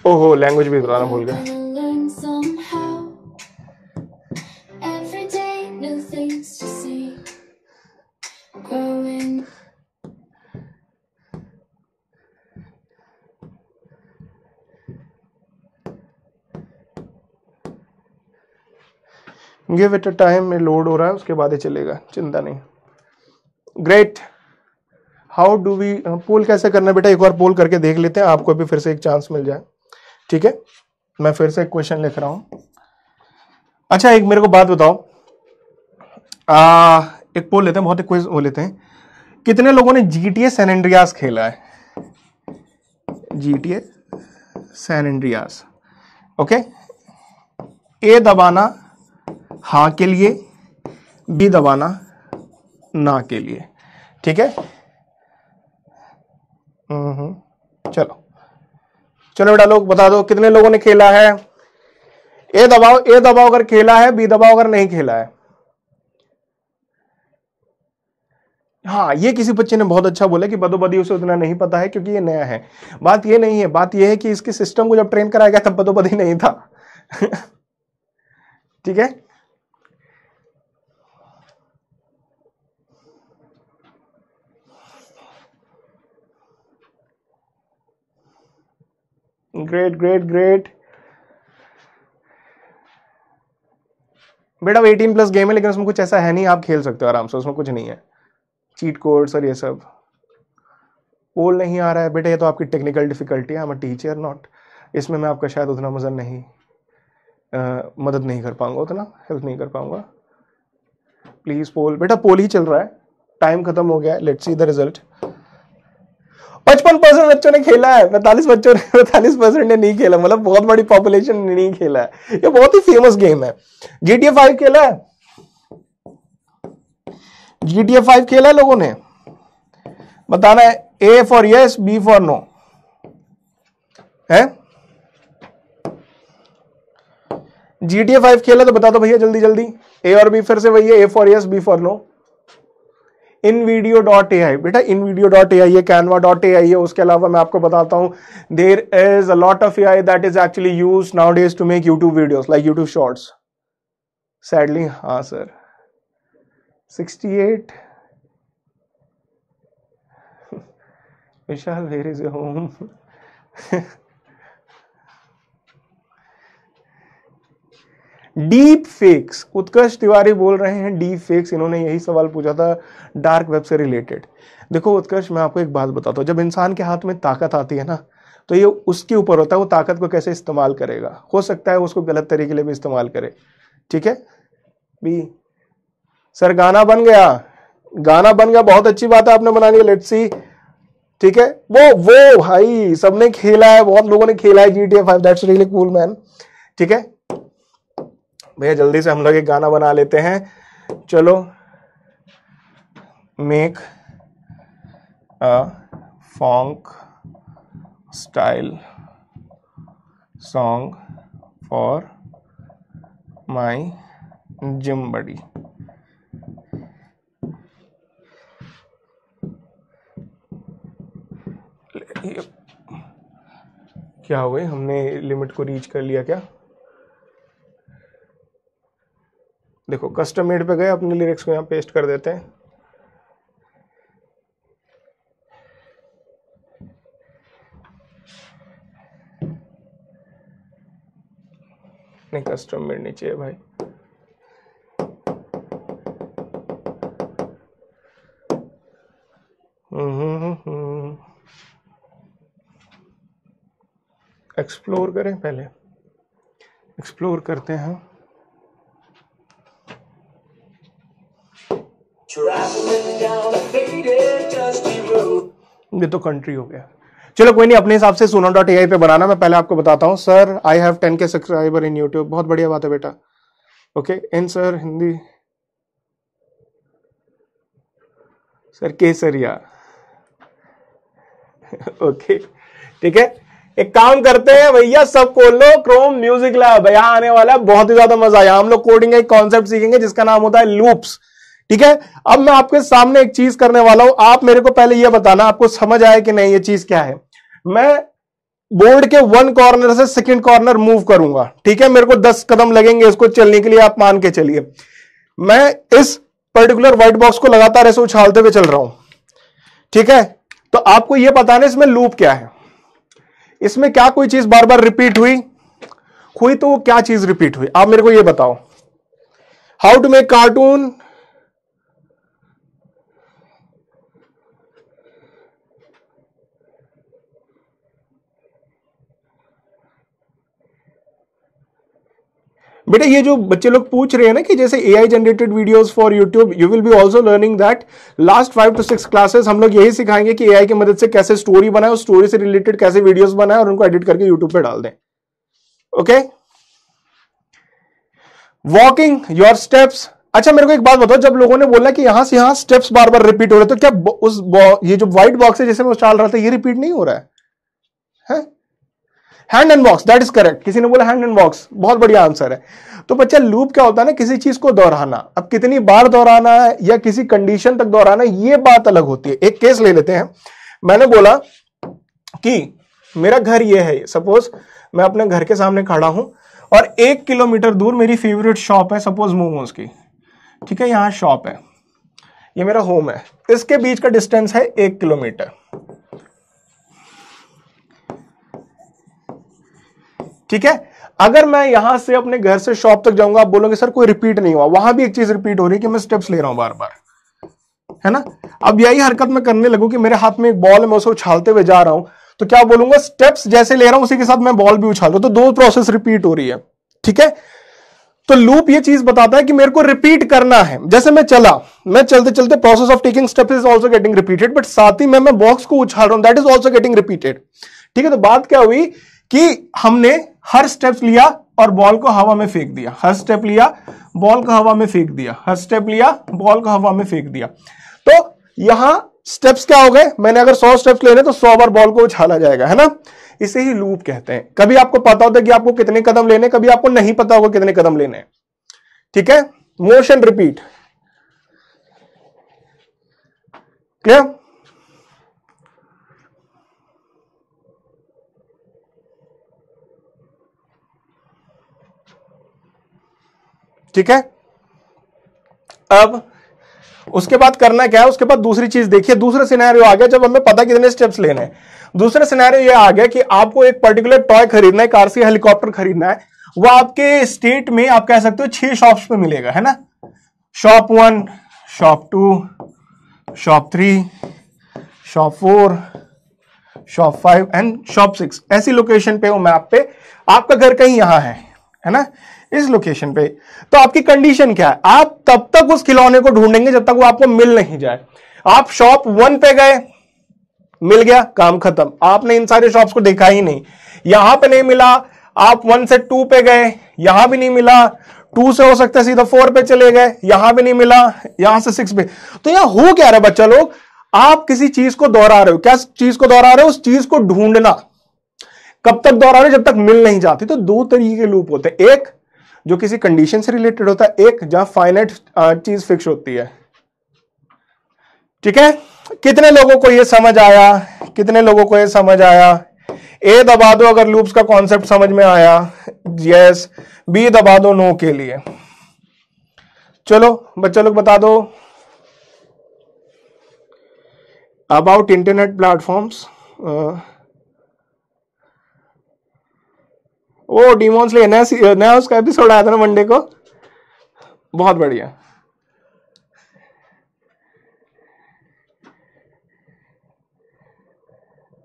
S1: ओहो, लैंग्वेज भी बताना भूल गया। गिव इट अ टाइम, में लोड हो रहा है, उसके बाद ही चलेगा, चिंता नहीं। ग्रेट। हाउ डू वी पोल कैसे करना बेटा, एक बार पोल करके देख लेते हैं, आपको भी फिर से एक चांस मिल जाए, ठीक है। मैं फिर से एक क्वेश्चन लिख रहा हूं। अच्छा एक मेरे को बात बताओ, एक पोल लेते हैं, बहुत एक क्विज वो लेते हैं, कितने लोगों ने GTA सैन एंड्रियास खेला है? GTA San Andreas, okay. A दबाना हाँ के लिए, बी दबाना ना के लिए, ठीक है। चलो चलो बेटा लोग बता दो कितने लोगों ने खेला है। ए दबाओ, ए दबाओ अगर खेला है, बी दबाओ अगर नहीं खेला है। हाँ, ये किसी बच्चे ने बहुत अच्छा बोला कि बदोबदी उसे उतना नहीं पता है क्योंकि ये नया है। बात ये नहीं है, बात ये है कि इसके सिस्टम को जब ट्रेन कराया गया तब बदोबदी नहीं था। ठीक है, ग्रेट ग्रेट ग्रेट बेटा। 18+ गेम है लेकिन उसमें कुछ ऐसा है नहीं, आप खेल सकते हो आराम से, उसमें कुछ नहीं है चीट कोड्स और ये सब। पोल नहीं आ रहा है बेटा, ये तो आपकी टेक्निकल डिफिकल्टी है, I am a teacher not, इसमें मैं आपका शायद उतना मदद नहीं कर पाऊंगा, उतना हेल्प नहीं कर पाऊंगा। प्लीज पोल बेटा, पोल ही चल रहा है, टाइम खत्म हो गया, लेट्स सी द रिजल्ट। 55% बच्चों ने खेला है, 45% ने नहीं खेला, मतलब बहुत बड़ी पॉपुलेशन ने नहीं खेला है। ये बहुत ही फेमस गेम है। GTA 5 खेला है? GTA 5 खेला है लोगों ने? बताना है, A for yes, B for no है। GTA 5 खेला तो बता दो भैया जल्दी जल्दी। A और B फिर से वही है, A for yes, B for no. InVideo.ai बेटा, InVideo.ai ये Canva.ai है। उसके अलावा मैं आपको बताता हूं, there is a lot of AI that is actually used nowadays to make YouTube videos like YouTube shorts. Sadly हाँ sir, 68 Vishal where is your home. Deep fakes, Utkarsh Tiwari बोल रहे हैं डीप फेक्स, इन्होंने यही सवाल पूछा था डार्क वेब से रिलेटेड। देखो उत्कर्ष, मैं आपको एक बात बताता हूं, जब इंसान के हाथ में ताकत आती है ना, तो ये उसके ऊपर होता है वो ताकत को कैसे इस्तेमाल करेगा। हो सकता है उसको गलत तरीके के लिए भी इस्तेमाल करे। ठीक है भी सर गाना बन गया, गाना बन गया, बहुत अच्छी बात है आपने बना लिया, लेट्स सी। ठीक है वो भाई सबने खेला है, बहुत लोगों ने खेला है GTA 5, that's really cool man. ठीक है भैया जल्दी से हम लोग एक गाना बना लेते हैं। चलो make a funk style song for my gym buddy. क्या हो गई, हमने लिमिट को रीच कर लिया क्या? देखो कस्टम मेड पे गए, अपने लिरिक्स को यहां पेस्ट कर देते हैं। नहीं कस्टम मेड नहीं चाहिए भाई। एक्सप्लोर करें, पहले एक्सप्लोर करते हैं। ये तो कंट्री हो गया। चलो कोई नहीं, अपने हिसाब से suno.ai पे बनाना। मैं पहले आपको बताता हूँ। Sir I have 10K subscriber in YouTube. बहुत बढ़िया बात है बेटा। Okay in sir Hindi sir Kesariya. Okay ठीक है, एक काम करते हैं भैया, सब खोल लो क्रोम म्यूजिक लैब, यहां आने वाला है, बहुत ही ज्यादा मजा आया। हम लोग कोडिंग का एक कॉन्सेप्ट सीखेंगे जिसका नाम होता है लूप्स। ठीक है, अब मैं आपके सामने एक चीज करने वाला हूं, आप मेरे को पहले यह बताना आपको समझ आया कि नहीं ये चीज क्या है। मैं बोर्ड के 1 कॉर्नर से 2nd कॉर्नर मूव करूंगा। ठीक है, मेरे को 10 कदम लगेंगे इसको चलने के लिए, आप मान के चलिए। मैं इस पर्टिकुलर व्हाइट बॉक्स को लगातार ऐसे उछालते हुए चल रहा हूं। ठीक है, तो आपको यह बताना इसमें लूप क्या है, इसमें क्या कोई चीज बार बार रिपीट हुई तो वो क्या चीज रिपीट हुई, आप मेरे को यह बताओ। हाउ टू मेक कार्टून, बेटा ये जो बच्चे लोग पूछ रहे हैं ना कि जैसे AI generated videos for YouTube, you will be also learning that. Last 5 to 6 classes हम लोग यही सिखाएंगे कि AI की मदद से कैसे स्टोरी बनाए और स्टोरी से रिलेटेड कैसे वीडियोस बनाए और उनको एडिट करके यूट्यूब पे डाल दें। Okay, walking your steps. अच्छा मेरे को एक बात बताओ, जब लोगों ने बोला कि यहां से यहां स्टेप्स बार बार रिपीट हो रहे, तो क्या उस ये जो व्हाइट बॉक्स है जिसे मैं उछाल रहा था ये रिपीट नहीं हो रहा है? Hand and box, that is correct. किसी ने बोला हैंड एंड बॉक्स, बहुत बढ़िया आंसर है। तो बच्चा लूप क्या होता है ना, किसी चीज को दोहराना। अब कितनी बार दोहराना है या किसी कंडीशन तक दोहराना ये बात अलग होती है। एक केस ले लेते हैं, मैंने बोला कि मेरा घर ये है, सपोज मैं अपने घर के सामने खड़ा हूं और 1 किलोमीटर दूर मेरी फेवरेट शॉप है, सपोज मोमोज की। ठीक है, यहां शॉप है, ये मेरा होम है, इसके बीच का डिस्टेंस है 1 किलोमीटर। ठीक है, अगर मैं यहां से अपने घर से शॉप तक जाऊंगा, आप बोलोगे सर कोई रिपीट नहीं हुआ, वहां भी एक चीज रिपीट हो रही है कि मैं स्टेप्स ले रहा हूं बार बार, है ना। अब यही हरकत मैं करने लगूं कि मेरे हाथ में एक बॉल है, मैं उसे उछालते हुए जा रहा हूं, तो क्या बोलूंगा, स्टेप्स जैसे ले रहा हूं उसी के साथ मैं बॉल भी उछाल रहा हूं, तो 2 प्रोसेस रिपीट हो रही है। ठीक है, तो लूप ये चीज बताता है कि मेरे को रिपीट करना है। जैसे मैं चलते चलते process of taking steps is also getting repeated, but साथ ही मैं बॉक्स को उछाल रहा हूं, that is also getting repeated. ठीक है, तो बात क्या हुई कि हमने हर स्टेप लिया और बॉल को हवा में फेंक दिया, हर स्टेप लिया बॉल को हवा में फेंक दिया, हर स्टेप लिया बॉल को हवा में फेंक दिया। तो यहां स्टेप्स क्या हो गए, मैंने अगर 100 स्टेप्स लेने तो 100 बार बॉल को उछाला जाएगा, है ना। इसे ही लूप कहते हैं। कभी आपको पता होता है कि आपको कितने कदम लेने, कभी आपको नहीं पता होगा कितने कदम लेने। ठीक है, मोशन रिपीट, क्लियर। ठीक है, अब उसके बाद करना क्या है, उसके बाद दूसरी चीज देखिए, दूसरा सिनेरियो आ गया जब हमें पता कितने स्टेप्स लेने हैं। दूसरा सिनेरियो ये आ गया कि आपको एक पर्टिकुलर टॉय खरीदना है, कार से हेलीकॉप्टर खरीदना है, वो आपके स्टेट में आप कह सकते हो 6 शॉप्स पे मिलेगा, है ना। Shop 1, shop 2, shop 3, shop 4, shop 5 and shop 6 ऐसी लोकेशन पे हो मैप पे, आपका घर कहीं यहां है ना, इस लोकेशन पे। तो आपकी कंडीशन क्या है, आप तब तक उस खिलौने को ढूंढेंगे जब तक वो आपको मिल नहीं जाए। आप शॉप 1 पे गए, मिल गया, काम खत्म, आपने इन सारे शॉप्स को देखा ही नहीं, यहां पे नहीं मिला, आप 1 से 2 पे गए, यहां भी नहीं मिला, 2 से हो सकता है सीधा 4 पे चले गए, यहां भी नहीं मिला, यहां से 6 पे। तो यहां हो क्या रहा है बच्चा लोग, आप किसी चीज को दोहरा रहे हो। क्या चीज को दोहरा रहे हो, उस चीज को ढूंढना। कब तक दोहरा रहे हो, जब तक मिल नहीं जाती। तो दो तरीके के लूप होते हैं, एक जो किसी कंडीशन से रिलेटेड होता है, एक जहां फाइनाइट चीज फिक्स होती है। ठीक है, कितने लोगों को यह समझ आया, कितने लोगों को यह समझ आया? ए दबा दो अगर लूप्स का कॉन्सेप्ट समझ में आया, यस। बी दबा दो नो के लिए। चलो बच्चा लोग बता दो अबाउट इंटरनेट प्लेटफॉर्म्स। ओ डीमॉन्स लिए नया उसका एपिसोड आया था ना मंडे को, बहुत बढ़िया।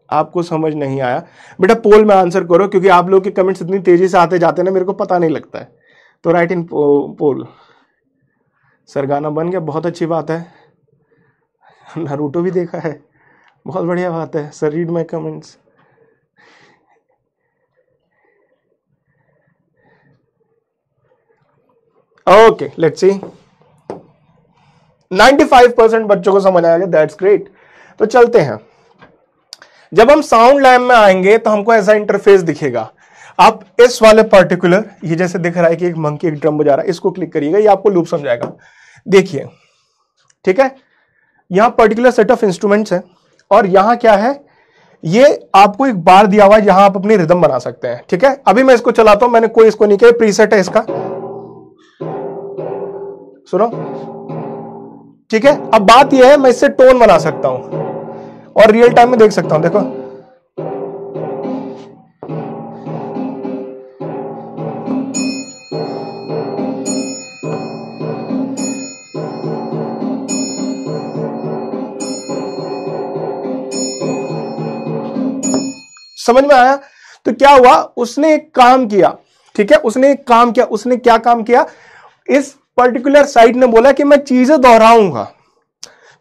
S1: आपको समझ नहीं आया बेटा, पोल में आंसर करो, क्योंकि आप लोग के कमेंट्स इतनी तेजी से आते जाते हैं ना, मेरे को पता नहीं लगता है। तो राइट इन पोल। सर गाना बन गया, बहुत अच्छी बात है। नारुतो भी देखा है, बहुत बढ़िया बात है। Sir read my comments. Okay let's see, 95% बच्चों को समझ आएगा, दैट्स ग्रेट। तो चलते हैं, जब हम साउंड लैब में आएंगे तो हमको ऐसा इंटरफेस दिखेगा। आप इस वाले पर्टिकुलर, ये जैसे दिख रहा है कि एक मंकी एक ड्रम बजा रहा है, इसको क्लिक करिएगा, ये आपको लूप समझाएगा। देखिए ठीक है, यहां पर्टिकुलर सेट ऑफ इंस्ट्रूमेंट्स है, और यहां क्या है, ये आपको एक बार दिया हुआ है, यहां आप अपनी रिदम बना सकते हैं। ठीक है, अभी मैं इसको चलाता हूं, मैंने कोई इसको नहीं किया, प्रीसेट है इसका, सुनो। ठीक है, अब बात यह है, मैं इससे टोन बना सकता हूं और रियल टाइम में देख सकता हूं। देखो समझ में आया? तो क्या हुआ, उसने एक काम किया। ठीक है, उसने एक काम किया, उसने क्या काम किया, इस पर्टिकुलर साइट ने बोला कि मैं चीजें दोहराऊंगा,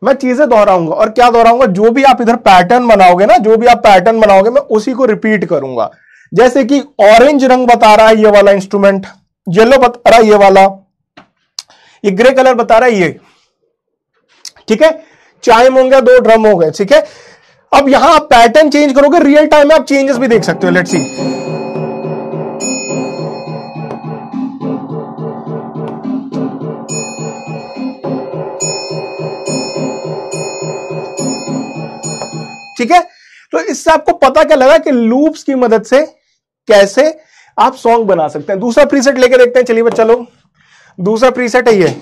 S1: मैं चीजें दोहराऊंगा। और क्या दोहराऊंगा, जो भी आप इधर पैटर्न बनाओगे ना, जो भी आप पैटर्न बनाओगे, मैं उसी को रिपीट करूंगा। जैसे कि ऑरेंज रंग बता रहा है ये वाला इंस्ट्रूमेंट, येलो बता रहा है ये वाला, ये ग्रे कलर बता रहा है ये। ठीक है, चाइम होंगे, 2 ड्रम हो गए। ठीक है, अब यहां आप पैटर्न चेंज करोगे, रियल टाइम में आप चेंजेस भी देख सकते हो। लेट्स सी, ठीक है। तो इससे आपको पता क्या लगा कि लूप्स की मदद से कैसे आप सॉन्ग बना सकते हैं। दूसरा प्रीसेट लेके देखते हैं, चलिए बच्चा लोग, दूसरा प्रीसेट है ये।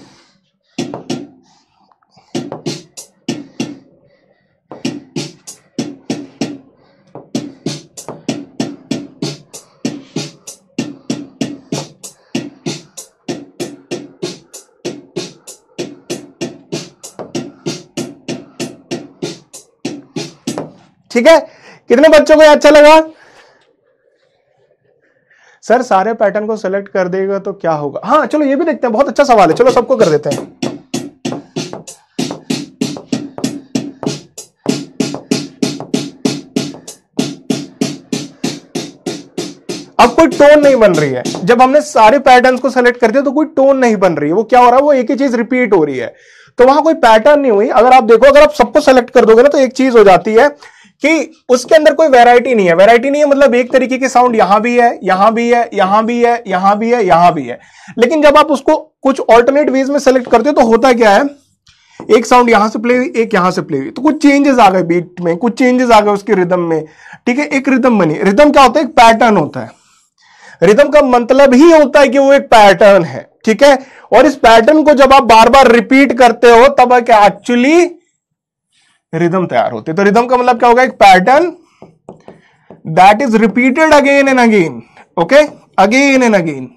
S1: ठीक है, कितने बच्चों को अच्छा लगा? सर सारे पैटर्न को सेलेक्ट कर देगा तो क्या होगा? हाँ चलो ये भी देखते हैं, बहुत अच्छा सवाल है, चलो सबको कर देते हैं। अब कोई टोन नहीं बन रही है, जब हमने सारे पैटर्न्स को सेलेक्ट कर दिया तो कोई टोन नहीं बन रही है। वो क्या हो रहा है, वो एक ही चीज रिपीट हो रही है, तो वहां कोई पैटर्न नहीं हुई। अगर आप देखो, अगर आप सबको सेलेक्ट कर दोगे ना, तो एक चीज हो जाती है कि उसके अंदर कोई वैरायटी नहीं है। वैरायटी नहीं है मतलब एक तरीके के साउंड यहां भी है, यहां भी है, यहां भी है, यहां भी है, यहां भी है। लेकिन जब आप उसको कुछ ऑल्टरनेट वेज में सेलेक्ट करते हो तो होता क्या है, एक साउंड यहां से प्ले हुई, एक यहां से प्ले हुई, तो कुछ चेंजेस आ गए बीट में, कुछ चेंजेस आ गए उसके रिदम में। ठीक है, एक रिदम बनी। रिदम क्या होता है, एक पैटर्न होता है। रिदम का मतलब ही होता है कि वो एक पैटर्न है। ठीक है, और इस पैटर्न को जब आप बार बार रिपीट करते हो तब क्या एक्चुअली रिदम तैयार होती है। तो रिदम का मतलब क्या होगा, एक pattern that is repeated again and again. Okay, again and again.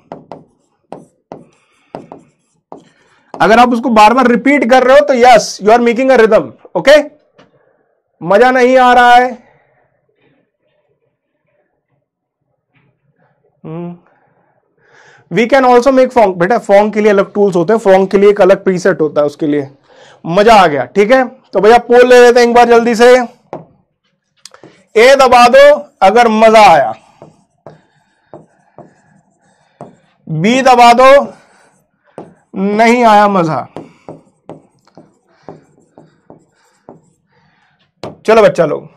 S1: अगर आप उसको बार बार रिपीट कर रहे हो तो yes, you are making a rhythm. Okay, मजा नहीं आ रहा है, we can also make phonk, बेटा फॉन्ग के लिए अलग टूल्स होते हैं, फॉन्ग के लिए एक अलग प्रीसेट होता है उसके लिए। मजा आ गया, ठीक है। तो भैया पोल ले लेते हैं एक बार जल्दी से। ए दबा दो अगर मजा आया, बी दबा दो नहीं आया मजा। चलो बच्चा लोग,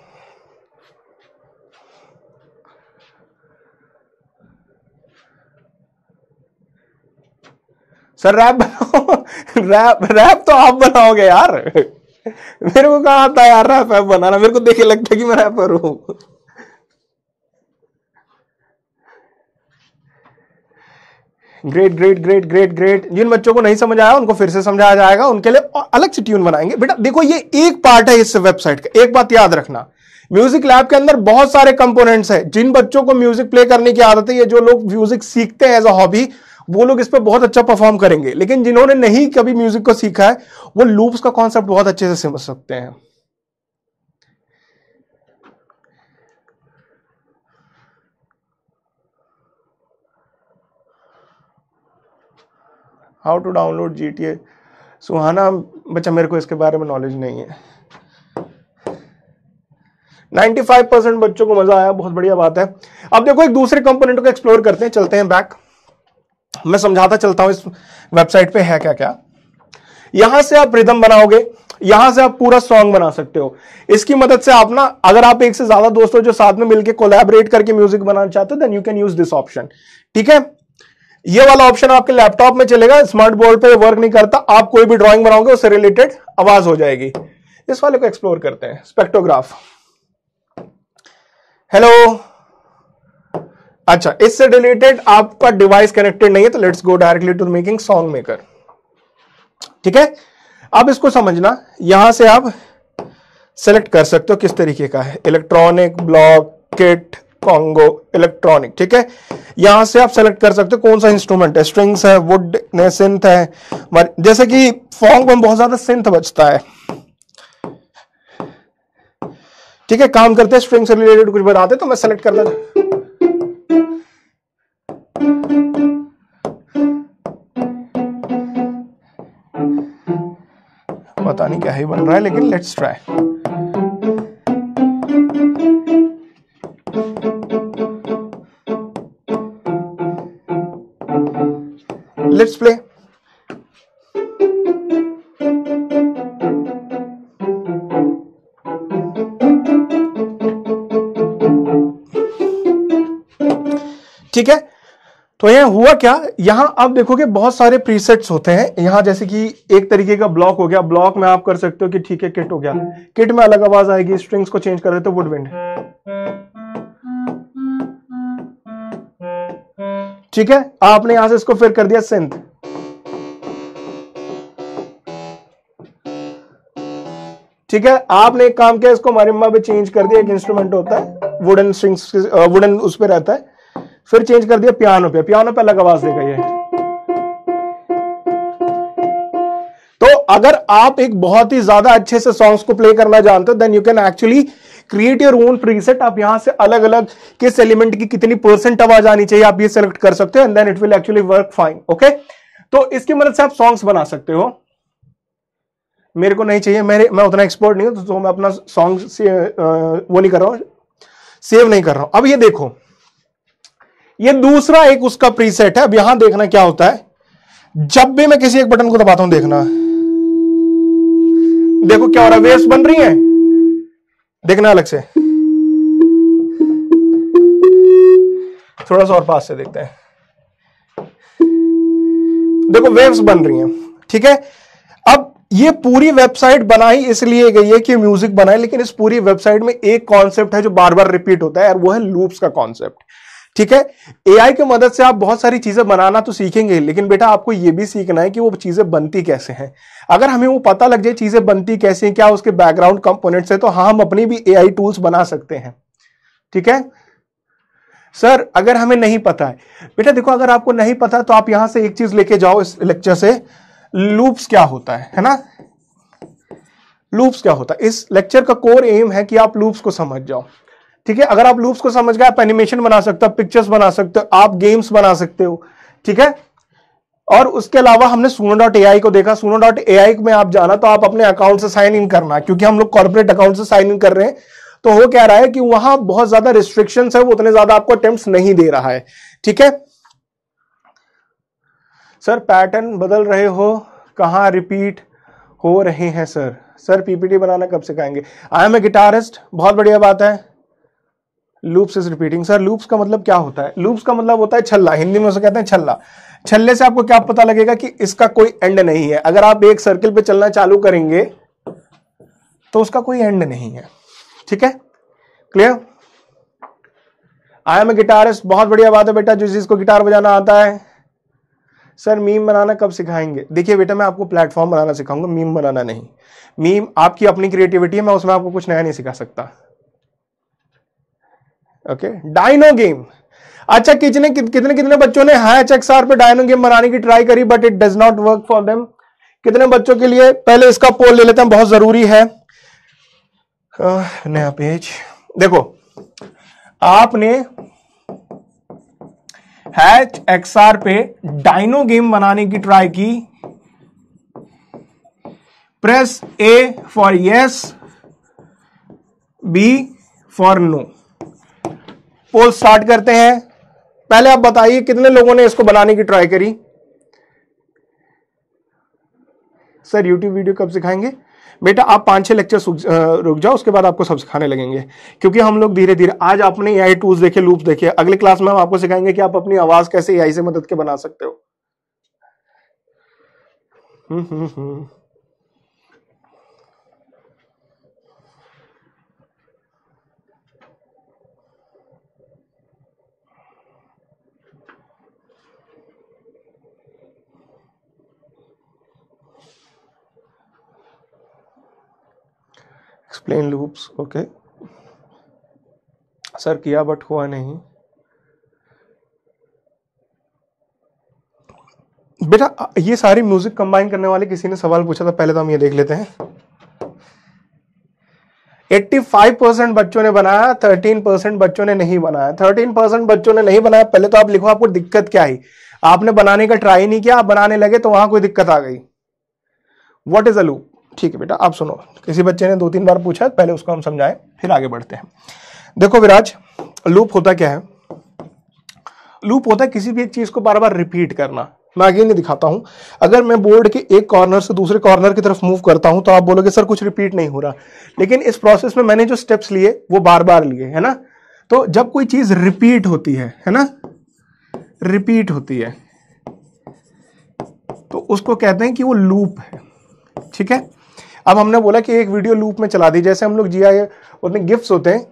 S1: सर रैप बनाओ। रैप तो आप बनाओगे यार, मेरे को कहा आता है यार रैप बनाना, मेरे को देखे लगता है कि मैं रैपर हूं। Great great great great great. जिन बच्चों को नहीं समझ आया उनको फिर से समझाया जाएगा, उनके लिए अलग से ट्यून बनाएंगे। बेटा देखो ये एक पार्ट है इस वेबसाइट का, एक बात याद रखना, म्यूजिक लैब के अंदर बहुत सारे कंपोनेंट्स हैं। जिन बच्चों को म्यूजिक प्ले करने की आदत है, ये जो लोग म्यूजिक सीखते हैं एज अ हॉबी, वो लोग इस पर बहुत अच्छा परफॉर्म करेंगे। लेकिन जिन्होंने नहीं कभी म्यूजिक को सीखा है, वो लूप्स का कॉन्सेप्ट बहुत अच्छे से समझ सकते हैं। हाउ टू डाउनलोड GTA सुहाना, बच्चा मेरे को इसके बारे में नॉलेज नहीं है। 95% बच्चों को मजा आया, बहुत बढ़िया बात है। अब देखो एक दूसरे कंपोनेंट को एक्सप्लोर करते हैं, चलते हैं बैक, मैं समझाता चलता हूं इस वेबसाइट पे है क्या क्या। यहां से आप रिदम बनाओगे, यहां से आप पूरा सॉन्ग बना सकते हो। इसकी मदद से आप ना, अगर आप एक से ज्यादा दोस्तों जो साथ में मिलकर कोलैबोरेट करके म्यूजिक बनाना चाहते हो, then you can use this option, ठीक है। ये वाला ऑप्शन आपके लैपटॉप में चलेगा, स्मार्ट बोर्ड पे वर्क नहीं करता। आप कोई भी ड्राइंग बनाओगे उससे रिलेटेड आवाज हो जाएगी। इस वाले को एक्सप्लोर करते हैं, स्पेक्ट्रोग्राफ। हेलो, अच्छा इससे रिलेटेड आपका डिवाइस कनेक्टेड नहीं है, तो let's go directly to making song maker, ठीक है। अब इसको समझना, यहां से आप सेलेक्ट कर सकते हो किस तरीके का है, electronic, block, kit, Congo, electronic, ठीक है। यहां से आप सेलेक्ट कर सकते हो कौन सा इंस्ट्रूमेंट है, स्ट्रिंग्स है, वुड ने, सिंथ है। जैसे कि फॉन्ग में बहुत ज्यादा सिंथ बचता है, ठीक है। काम करते हैं स्ट्रिंग से रिलेटेड कुछ बताते, तो मैं सेलेक्ट कर देता। पता नहीं क्या ही बन रहा है, लेकिन लेट्स ट्राई। Let's play. ठीक है, तो यहां हुआ क्या, यहां आप देखोगे बहुत सारे प्रीसेट्स होते हैं। यहां जैसे कि एक तरीके का ब्लॉक हो गया, ब्लॉक में आप कर सकते हो कि ठीक है किट हो गया, किट में अलग आवाज आएगी। स्ट्रिंग्स को चेंज कर देते हो, वुडविंड, ठीक है। आपने यहां से इसको फिर कर दिया सिंथ, ठीक है। आपने एक काम किया, इसको मारिम्बा पे चेंज कर दिया, एक इंस्ट्रूमेंट होता है वुडन स्ट्रिंग्स, वुडन उस पे रहता है, फिर चेंज कर दिया पियानो पे, पियानो पे अलग आवाज देगा ये। तो अगर आप एक बहुत ही ज्यादा अच्छे से सॉन्ग्स को प्ले करना जानते हो, then you can actually create your own preset. आप यहां से अलग अलग किस एलिमेंट की कितनी परसेंट आवाज आनी चाहिए आप ये सेलेक्ट कर सकते हो, and then it will actually work fine, okay. तो इसकी मदद से आप सॉन्ग्स बना सकते हो। मेरे को नहीं चाहिए, मैं उतना एक्सपर्ट नहीं हूं, तो मैं अपना सॉन्ग वो नहीं कर रहा हूं, सेव नहीं कर रहा हूं। अब ये देखो, ये दूसरा एक उसका प्रीसेट है। अब यहां देखना क्या होता है, जब भी मैं किसी एक बटन को दबाता हूं, देखना, देखो क्या हो रहा है, वेव्स बन रही हैं, देखना अलग से, थोड़ा सा और पास से देखते हैं, देखो वेव्स बन रही हैं, ठीक है। अब ये पूरी वेबसाइट बनाई इसलिए गई है कि म्यूजिक बनाए, लेकिन इस पूरी वेबसाइट में एक कॉन्सेप्ट है जो बार बार रिपीट होता है, और वो है लूप्स का कॉन्सेप्ट, ठीक है। एआई की मदद से आप बहुत सारी चीजें बनाना तो सीखेंगे, लेकिन बेटा आपको यह भी सीखना है कि वो चीजें बनती कैसे हैं। अगर हमें वो पता लग जाए चीजें बनती कैसे हैं, क्या उसके बैकग्राउंड कंपोनेंट्स है, तो हाँ हम अपनी भी एआई टूल्स बना सकते हैं, ठीक है। सर अगर हमें नहीं पता है, बेटा देखो अगर आपको नहीं पता तो आप यहां से एक चीज लेके जाओ इस लेक्चर से, लूप्स क्या होता है ना। लूप्स क्या होता है, इस लेक्चर का कोर एम है कि आप लूप्स को समझ जाओ। ठीक है, अगर आप लूप्स को समझ गए, आप एनिमेशन बना सकते हो, पिक्चर्स बना सकते हो, आप गेम्स बना सकते हो। ठीक है, और उसके अलावा हमने suno.ai को देखा। suno.ai में आप जाना तो आप अपने अकाउंट से साइन इन करना, क्योंकि हम लोग कॉर्पोरेट अकाउंट से साइन इन कर रहे हैं। तो हो क्या रहा है कि वहां बहुत ज्यादा रिस्ट्रिक्शंस है, वो उतने ज्यादा आपको अटेम्प्ट्स नहीं दे रहा है। ठीक है सर, पैटर्न बदल रहे हो, कहां रिपीट हो रहे हैं सर? सर पीपीटी बनाना कब सिखाएंगे? आई एम ए गिटारिस्ट, बहुत बढ़िया बात है। Loops is repeating, sir loops का मतलब क्या होता है? लूप्स का मतलब होता है छल्ला, हिंदी में उसे कहते हैं छल्ला। छल्ले से आपको क्या पता लगेगा कि इसका कोई एंड नहीं है। अगर आप एक सर्किल पे चलना चालू करेंगे तो उसका कोई एंड नहीं है। ठीक है, clear? I am a guitarist, बहुत बढ़िया बात है बेटा, जिसको गिटार बजाना आता है। सर मीम बनाना कब सिखाएंगे? देखिए बेटा, मैं आपको प्लेटफॉर्म बनाना सिखाऊंगा, मीम बनाना नहीं। मीम आपकी अपनी क्रिएटिविटी है, मैं उसमें आपको कुछ नया नहीं सिखा सकता। Okay, dino game. अच्छा, कितने कितने कितने बच्चों ने HXR पे डायनो गेम बनाने की ट्राई करी but it does not work for them? कितने बच्चों के लिए? पहले इसका पोल ले लेते हैं, बहुत जरूरी है। नया पेज देखो, आपने HXR पे डायनो गेम बनाने की ट्राई की। Press A for yes, B for no. Poll start करते हैं। पहले आप बताइए कितने लोगों ने इसको बनाने की ट्राई करी? सर यूट्यूब वीडियो कब सिखाएंगे? बेटा आप 5-6 लेक्चर रुक जाओ, उसके बाद आपको सब सिखाने लगेंगे, क्योंकि हम लोग धीरे धीरे, आज आपने एआई टूल्स देखे, लूप्स देखे, अगली क्लास में हम आपको सिखाएंगे कि आप अपनी आवाज कैसे एआई से मदद के बना सकते हो। एक्सप्लेन लूप्स, ओके सर किया बट हुआ नहीं। बेटा ये सारी म्यूजिक कंबाइन करने वाले किसी ने सवाल पूछा था, पहले तो हम ये देख लेते हैं। 85% बच्चों ने बनाया, 13% बच्चों ने नहीं बनाया। 13% बच्चों ने नहीं बनाया, पहले तो आप लिखो आपको दिक्कत क्या आई। आपने बनाने का ट्राई नहीं किया, आप बनाने लगे तो वहां कोई दिक्कत आ गई। What is a loop? ठीक है बेटा, आप सुनो, किसी बच्चे ने 2-3 बार पूछा, पहले उसको हम समझाएं फिर आगे बढ़ते हैं। देखो विराज, लूप होता क्या है? लूप होता है किसी भी एक चीज को बार बार रिपीट करना। मैं आगे नहीं दिखाता हूं। अगर मैं बोर्ड के एक कॉर्नर से दूसरे कॉर्नर की तरफ मूव करता हूं तो आप बोलोगे सर कुछ रिपीट नहीं हो रहा, लेकिन इस प्रोसेस में मैंने जो स्टेप्स लिए वो बार बार लिए, है ना? तो जब कोई चीज रिपीट होती है ना, रिपीट होती है, तो उसको कहते हैं कि वो लूप है। ठीक है, अब हमने बोला कि एक वीडियो लूप में चला दी, जैसे हम लोग GI उतने गिफ्ट्स होते हैं,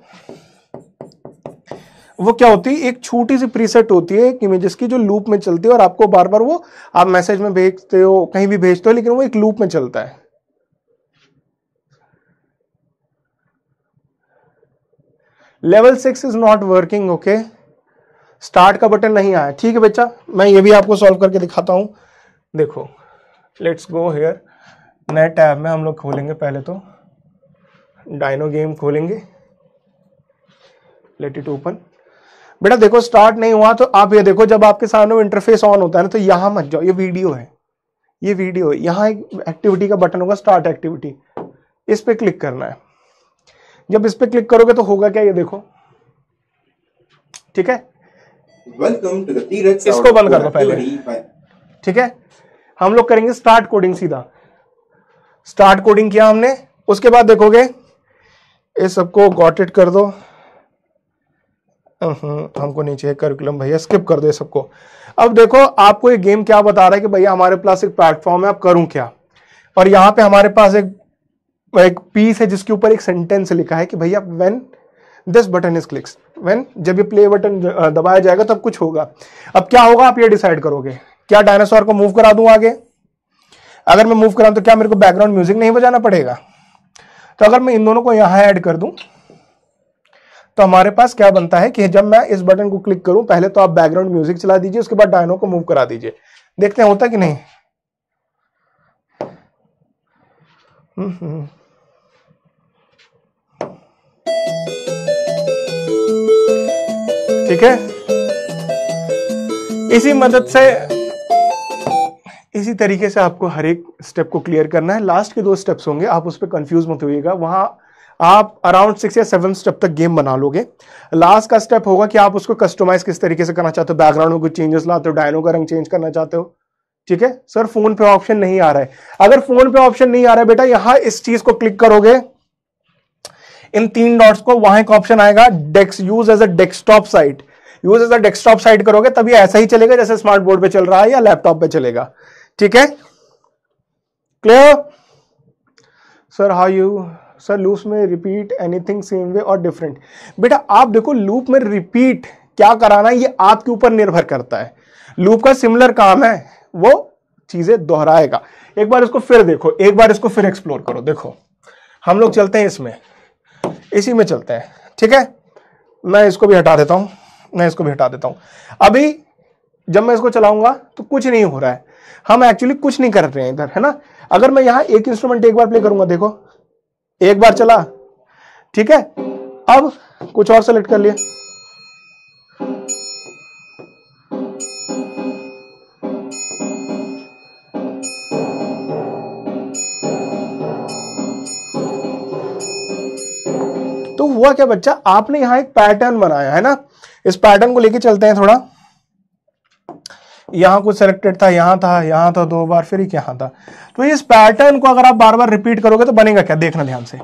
S1: वो क्या होती है, एक छोटी सी प्रीसेट होती है एक इमेजेस की जो लूप में चलती है, और आपको बार बार वो आप मैसेज में भेजते हो, कहीं भी भेजते हो, लेकिन वो एक लूप में चलता है। Level 6 is not working, okay, start का बटन नहीं आया। ठीक है बच्चा, मैं ये भी आपको सॉल्व करके दिखाता हूं। देखो, लेट्स गो हियर, नए टैब में हम लोग खोलेंगे, पहले तो डायनो गेम खोलेंगे, लेट इट ओपन। बेटा देखो, स्टार्ट नहीं हुआ तो आप ये देखो, जब आपके सामने वो इंटरफेस ऑन होता है ना, तो यहां मत जाओ, ये वीडियो है, ये वीडियो है, यहां एक एक्टिविटी का बटन होगा, स्टार्ट एक्टिविटी, इस पे क्लिक करना है। जब इस पे क्लिक करोगे तो होगा क्या, ये देखो। ठीक है, वेलकम टू द T-Rex, इसको बंद कर दो पहले। ठीक है, हम लोग करेंगे स्टार्ट कोडिंग सीधा। स्टार्ट कोडिंग किया हमने, उसके बाद देखोगे इस सबको गॉट इट कर दो। हमको नीचे करिकुलम भैया स्किप कर दो ये सबको। अब देखो आपको ये गेम क्या बता रहा है कि भैया हमारे पास एक प्लेटफॉर्म है, अब करूं क्या? और यहां पे हमारे पास एक पीस है जिसके ऊपर एक सेंटेंस लिखा है कि भैया when this button is clicks, when, जब ये प्ले बटन दबाया जाएगा तब कुछ होगा। अब क्या होगा आप ये डिसाइड करोगे। क्या डायनासोर को मूव करा दूं आगे? अगर मैं मूव कराऊं तो क्या मेरे को बैकग्राउंड म्यूजिक नहीं बजाना पड़ेगा? तो अगर मैं इन दोनों को यहां ऐड कर दूं तो हमारे पास क्या बनता है कि जब मैं इस बटन को क्लिक करूं, पहले तो आप बैकग्राउंड म्यूजिक चला दीजिए, उसके बाद डायनो को मूव करा दीजिए, देखते हैं होता कि नहीं। ठीक है। इसी मदद से, इसी तरीके से आपको हर एक स्टेप को क्लियर करना है। लास्ट के 2 स्टेप्स होंगे, आप उस पर कंफ्यूज मत होइएगा, वहां आप अराउंड 6 या 7 स्टेप तक गेम बना लोगे। लास्ट का स्टेप होगा कि आप उसको कस्टमाइज किस तरीके से करना चाहते हो, बैकग्राउंड में कुछ चेंजेस लाते हो, डायनो का रंग चेंज करना चाहते हो, ठीक है। सर फोन पे ऑप्शन नहीं आ रहा है, अगर फोन पे ऑप्शन नहीं आ रहा है बेटा, यहां इस चीज को क्लिक करोगे, इन 3 डॉट्स को, वहां एक ऑप्शन आएगा use as a desktop site, use as a desktop site करोगे तभी ऐसा ही चलेगा जैसे स्मार्ट बोर्ड पे चल रहा है या लैपटॉप पे चलेगा, ठीक है। Clear sir? How you sir? Loops में रिपीट एनीथिंग सेम वे और डिफरेंट? बेटा आप देखो, लूप में रिपीट क्या कराना है ये आपके ऊपर निर्भर करता है। लूप का सिमिलर काम है, वो चीजें दोहराएगा। एक बार इसको फिर देखो, एक बार इसको फिर एक्सप्लोर करो। देखो हम लोग चलते हैं इसमें, इसी में चलते हैं, ठीक है। मैं इसको भी हटा देता हूं, मैं इसको भी हटा देता हूं। अभी जब मैं इसको चलाऊंगा तो कुछ नहीं हो रहा है, हम एक्चुअली कुछ नहीं कर रहे हैं इधर, है ना। अगर मैं यहां एक इंस्ट्रूमेंट एक बार प्ले करूंगा, देखो एक बार चला, ठीक है। अब कुछ और सेलेक्ट कर लिया, तो हुआ क्या बच्चा, आपने यहां एक पैटर्न बनाया है ना। इस पैटर्न को लेके चलते हैं थोड़ा। यहां कुछ सेलेक्टेड था, यहां था, यहां था 2 बार, फिर यहां था। तो इस पैटर्न को अगर आप बार बार रिपीट करोगे तो बनेगा क्या, देखना ध्यान से,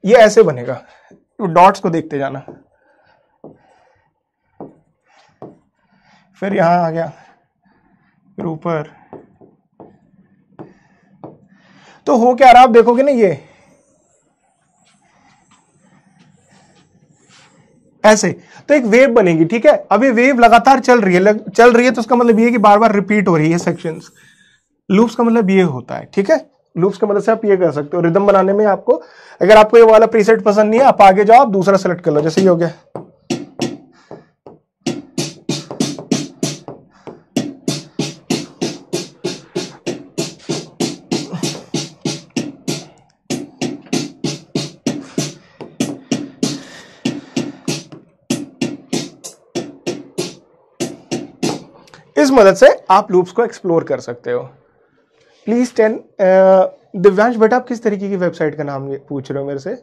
S1: ये ऐसे बनेगा। तो डॉट्स को देखते जाना, फिर यहां आ गया, फिर ऊपर। तो हो क्या रहा, आप देखोगे ना, ये ऐसे, तो एक वेव बनेगी, ठीक है। अब ये वेव लगातार चल रही है, तो उसका मतलब ये है कि बार बार रिपीट हो रही है सेक्शंस। लूप्स का मतलब ये होता है, ठीक है। लूप्स की मदद से आप ये कर सकते हो रिदम बनाने में। आपको अगर आपको ये वाला प्रीसेट पसंद नहीं है, आप आगे जाओ, आप दूसरा सेलेक्ट कर लो, जैसे ये हो गया। इस मदद से आप लूप्स को एक्सप्लोर कर सकते हो। प्लीज 10 दिव्यांश बेटा, आप किस तरीके की वेबसाइट का नाम पूछ रहे हो मेरे से?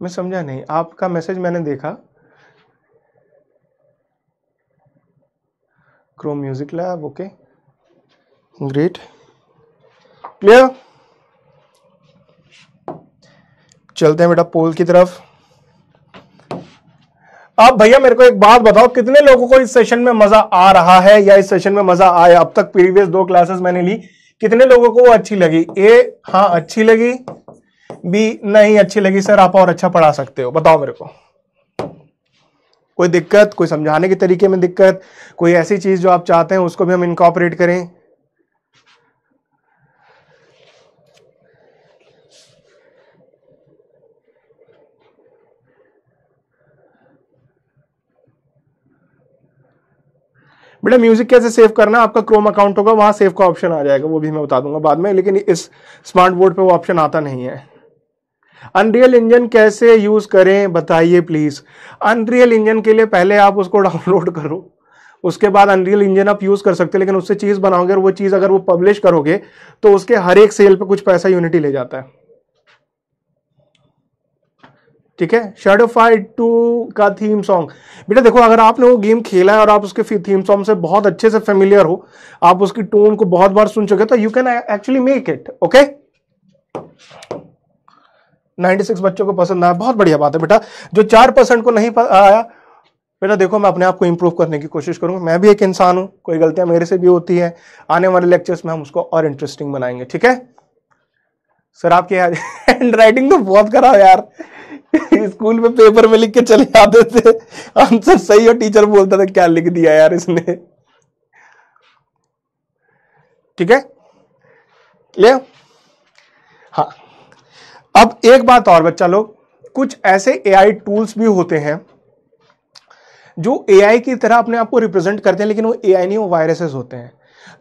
S1: मैं समझा नहीं, आपका मैसेज मैंने देखा। Chrome music lab, okay great, clear. चलते हैं बेटा पोल की तरफ। अब भैया मेरे को एक बात बताओ, कितने लोगों को इस सेशन में मजा आ रहा है या इस सेशन में मजा आया? अब तक प्रीवियस 2 क्लासेस मैंने ली, कितने लोगों को वो अच्छी लगी? ए हाँ अच्छी लगी, बी नहीं अच्छी लगी। सर आप और अच्छा पढ़ा सकते हो, बताओ मेरे को। कोई दिक्कत, कोई समझाने के तरीके में दिक्कत, कोई ऐसी चीज जो आप चाहते हैं उसको भी हम इनकॉर्पोरेट करें? बेटा म्यूजिक कैसे सेव करना, आपका क्रोम अकाउंट होगा, वहां सेव का ऑप्शन आ जाएगा, वो भी मैं बता दूंगा बाद में, लेकिन इस स्मार्ट बोर्ड पे वो ऑप्शन आता नहीं है। अनरियल इंजन कैसे यूज करें बताइए प्लीज। अनरियल इंजन के लिए पहले आप उसको डाउनलोड करो, उसके बाद अनरियल इंजन आप यूज कर सकते हैं, लेकिन उससे चीज बनाओगे और वो चीज अगर वो पब्लिश करोगे तो उसके हर एक सेल पे कुछ पैसा यूनिटी ले जाता है, ठीक है। शैडो फाइट 2 का थीम सॉन्ग, बेटा देखो अगर आपने वो गेम खेला है और आप उसके थीम सॉन्ग से बहुत अच्छे से फेमिलियर हो, आप उसकी टोन को बहुत बार सुन चुके, तो you can actually make it, okay. 96 बच्चों को पसंद आया, बहुत बढ़िया बात है बेटा। जो 4% को नहीं आया, बेटा देखो मैं अपने आप को इंप्रूव करने की कोशिश करूंगा, मैं भी एक इंसान हूं, कोई गलतियां मेरे से भी होती है। आने वाले लेक्चर्स में हम उसको और इंटरेस्टिंग बनाएंगे, ठीक है। सर आपकी हैंड राइटिंग तो बहुत खराब यार, स्कूल में पेपर में लिख के चले आते थे, आंसर सही और टीचर बोलता था क्या लिख दिया यार इसने, ठीक है। ले हाँ, अब एक बात और बच्चा लोग, कुछ ऐसे एआई टूल्स भी होते हैं जो एआई की तरह अपने आप को रिप्रेजेंट करते हैं, लेकिन वो एआई नहीं, वो वायरसेस होते हैं।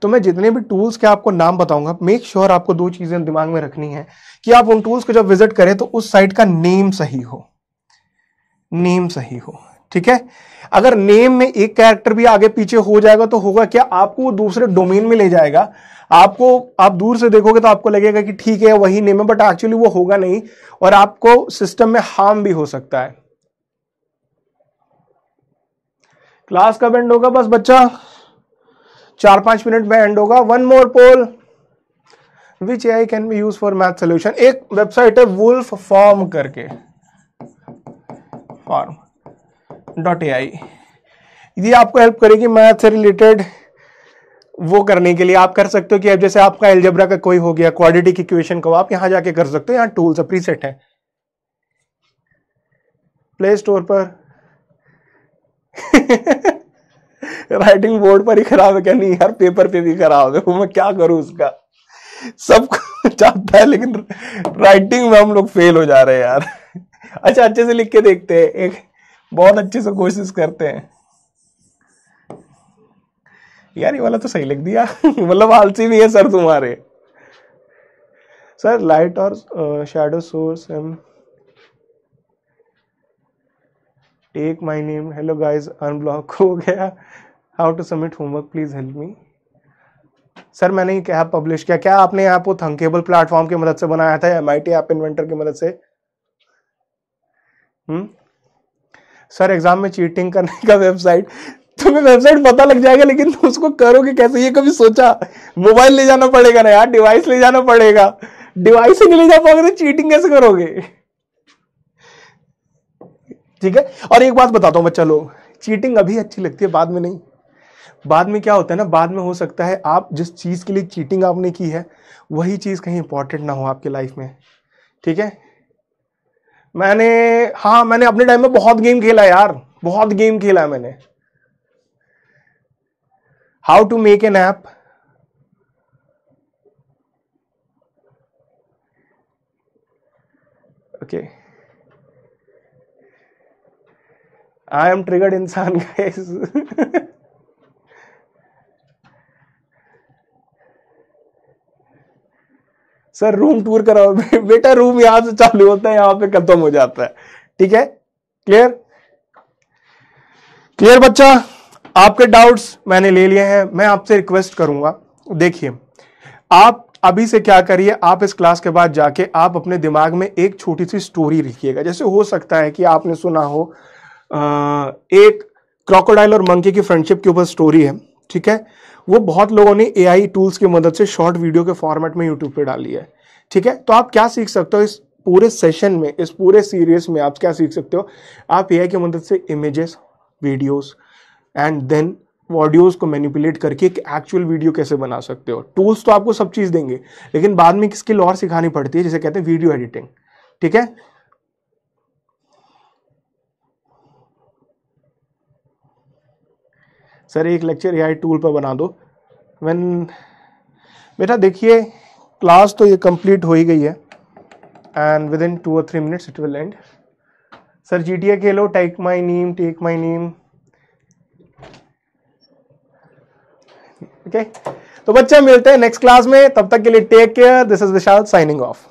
S1: तो मैं जितने भी टूल्स के आपको नाम बताऊंगा, मेक श्योर आपको 2 चीजें दिमाग में रखनी है कि आप उन टूल्स को जब विजिट करें तो उस साइट का नेम सही हो, नेम सही हो, ठीक है, अगर नेम में एक कैरेक्टर भी आगे पीछे हो जाएगा तो होगा क्या, आपको वो दूसरे डोमेन में ले जाएगा। आपको, आप दूर से देखोगे तो आपको लगेगा कि ठीक है वही नेम है, बट एक्चुअली वो होगा नहीं, और आपको सिस्टम में हार्म भी हो सकता है। क्लास कब एंड होगा? बस बच्चा 4-5 मिनट में एंड होगा। One more poll, which AI can be use for math solution. एक वेबसाइट है वुल्फ फॉर्म करके, form.ai, ये आपको हेल्प करेगी मैथ से रिलेटेड वो करने के लिए। आप कर सकते हो कि अब जैसे आपका एल्जेब्रा का कोई हो गया, क्वाड्रेटिक इक्वेशन का, आप यहां जाके कर सकते हो। यहां टूल्स है, प्रीसेट है प्ले स्टोर पर। राइटिंग बोर्ड पर ही खराब है क्या? नहीं यार, पेपर पे भी खराब है, मैं क्या करूं उसका। सबको चाहता है लेकिन राइटिंग में हम लोग फेल हो जा रहे हैं यार। अच्छा, अच्छे से लिख के देखते हैं, एक बहुत अच्छे से कोशिश करते हैं यार। ये वाला तो सही लिख दिया। मतलब आलसी भी है सर तुम्हारे। सर लाइट और shadow source take my name, hello guys, unblock हो गया, how to submit homework, please help me. Sir मैंने एक ऐप पब्लिश किया। क्या आपने ऐप वो थंकेबल प्लेटफॉर्म की मदद से बनाया था, MIT ऐप इन्वेंटर की मदद से? सर एग्जाम में चीटिंग करने का वेबसाइट, तुम्हें वेबसाइट पता लग जाएगा लेकिन तुम उसको करोगे कैसे, ये कभी सोचा? मोबाइल ले जाना पड़ेगा ना यार, डिवाइस ले जाना पड़ेगा। डिवाइस ही नहीं ले जा पाओगे तो चीटिंग कैसे करोगे? ठीक है, और एक बात बताता हूं बच्चा लोग, चीटिंग अभी अच्छी लगती है, बाद में नहीं। बाद में क्या होता है ना, बाद में हो सकता है आप जिस चीज के लिए चीटिंग आपने की है वही चीज कहीं इंपॉर्टेंट ना हो आपके लाइफ में। ठीक है, मैंने अपने टाइम में बहुत गेम खेला यार, बहुत गेम खेला है मैंने। How to make an app, okay, I am triggered इंसान गाइस। सर रूम टूर कराओ। बेटा रूम यहां से चालू होता है, यहां पे खत्म हो जाता है। ठीक है, क्लियर? क्लियर बच्चा? आपके डाउट्स मैंने ले लिए हैं। मैं आपसे रिक्वेस्ट करूंगा, देखिए आप अभी से क्या करिए, आप इस क्लास के बाद जाके आप अपने दिमाग में एक छोटी सी स्टोरी लिखिएगा। जैसे हो सकता है कि आपने सुना हो एक क्रोकोडाइल और मंकी की फ्रेंडशिप के ऊपर स्टोरी है। ठीक है, वो बहुत लोगों ने AI टूल्स की मदद से शॉर्ट वीडियो के फॉर्मेट में यूट्यूब पे डाली है। ठीक है, तो आप क्या सीख सकते हो इस पूरे सेशन में, इस पूरे सीरीज में आप क्या सीख सकते हो? आप AI की मदद से images, videos and then audios को मैनिपुलेट करके एक एक्चुअल वीडियो कैसे बना सकते हो। टूल्स तो आपको सब चीज देंगे, लेकिन बाद में एक स्किल और सिखानी पड़ती है जिसे कहते हैं वीडियो एडिटिंग। ठीक है, सर एक लेक्चर AI टूल पर बना दो। बेटा देखिए, क्लास तो ये कंप्लीट हो ही गई है and with in 2 or 3 minutes it will and. Sir GTA Khelo, take my name. Okay, तो बच्चे मिलते हैं नेक्स्ट क्लास में, तब तक के लिए take care. This is Vishal signing of.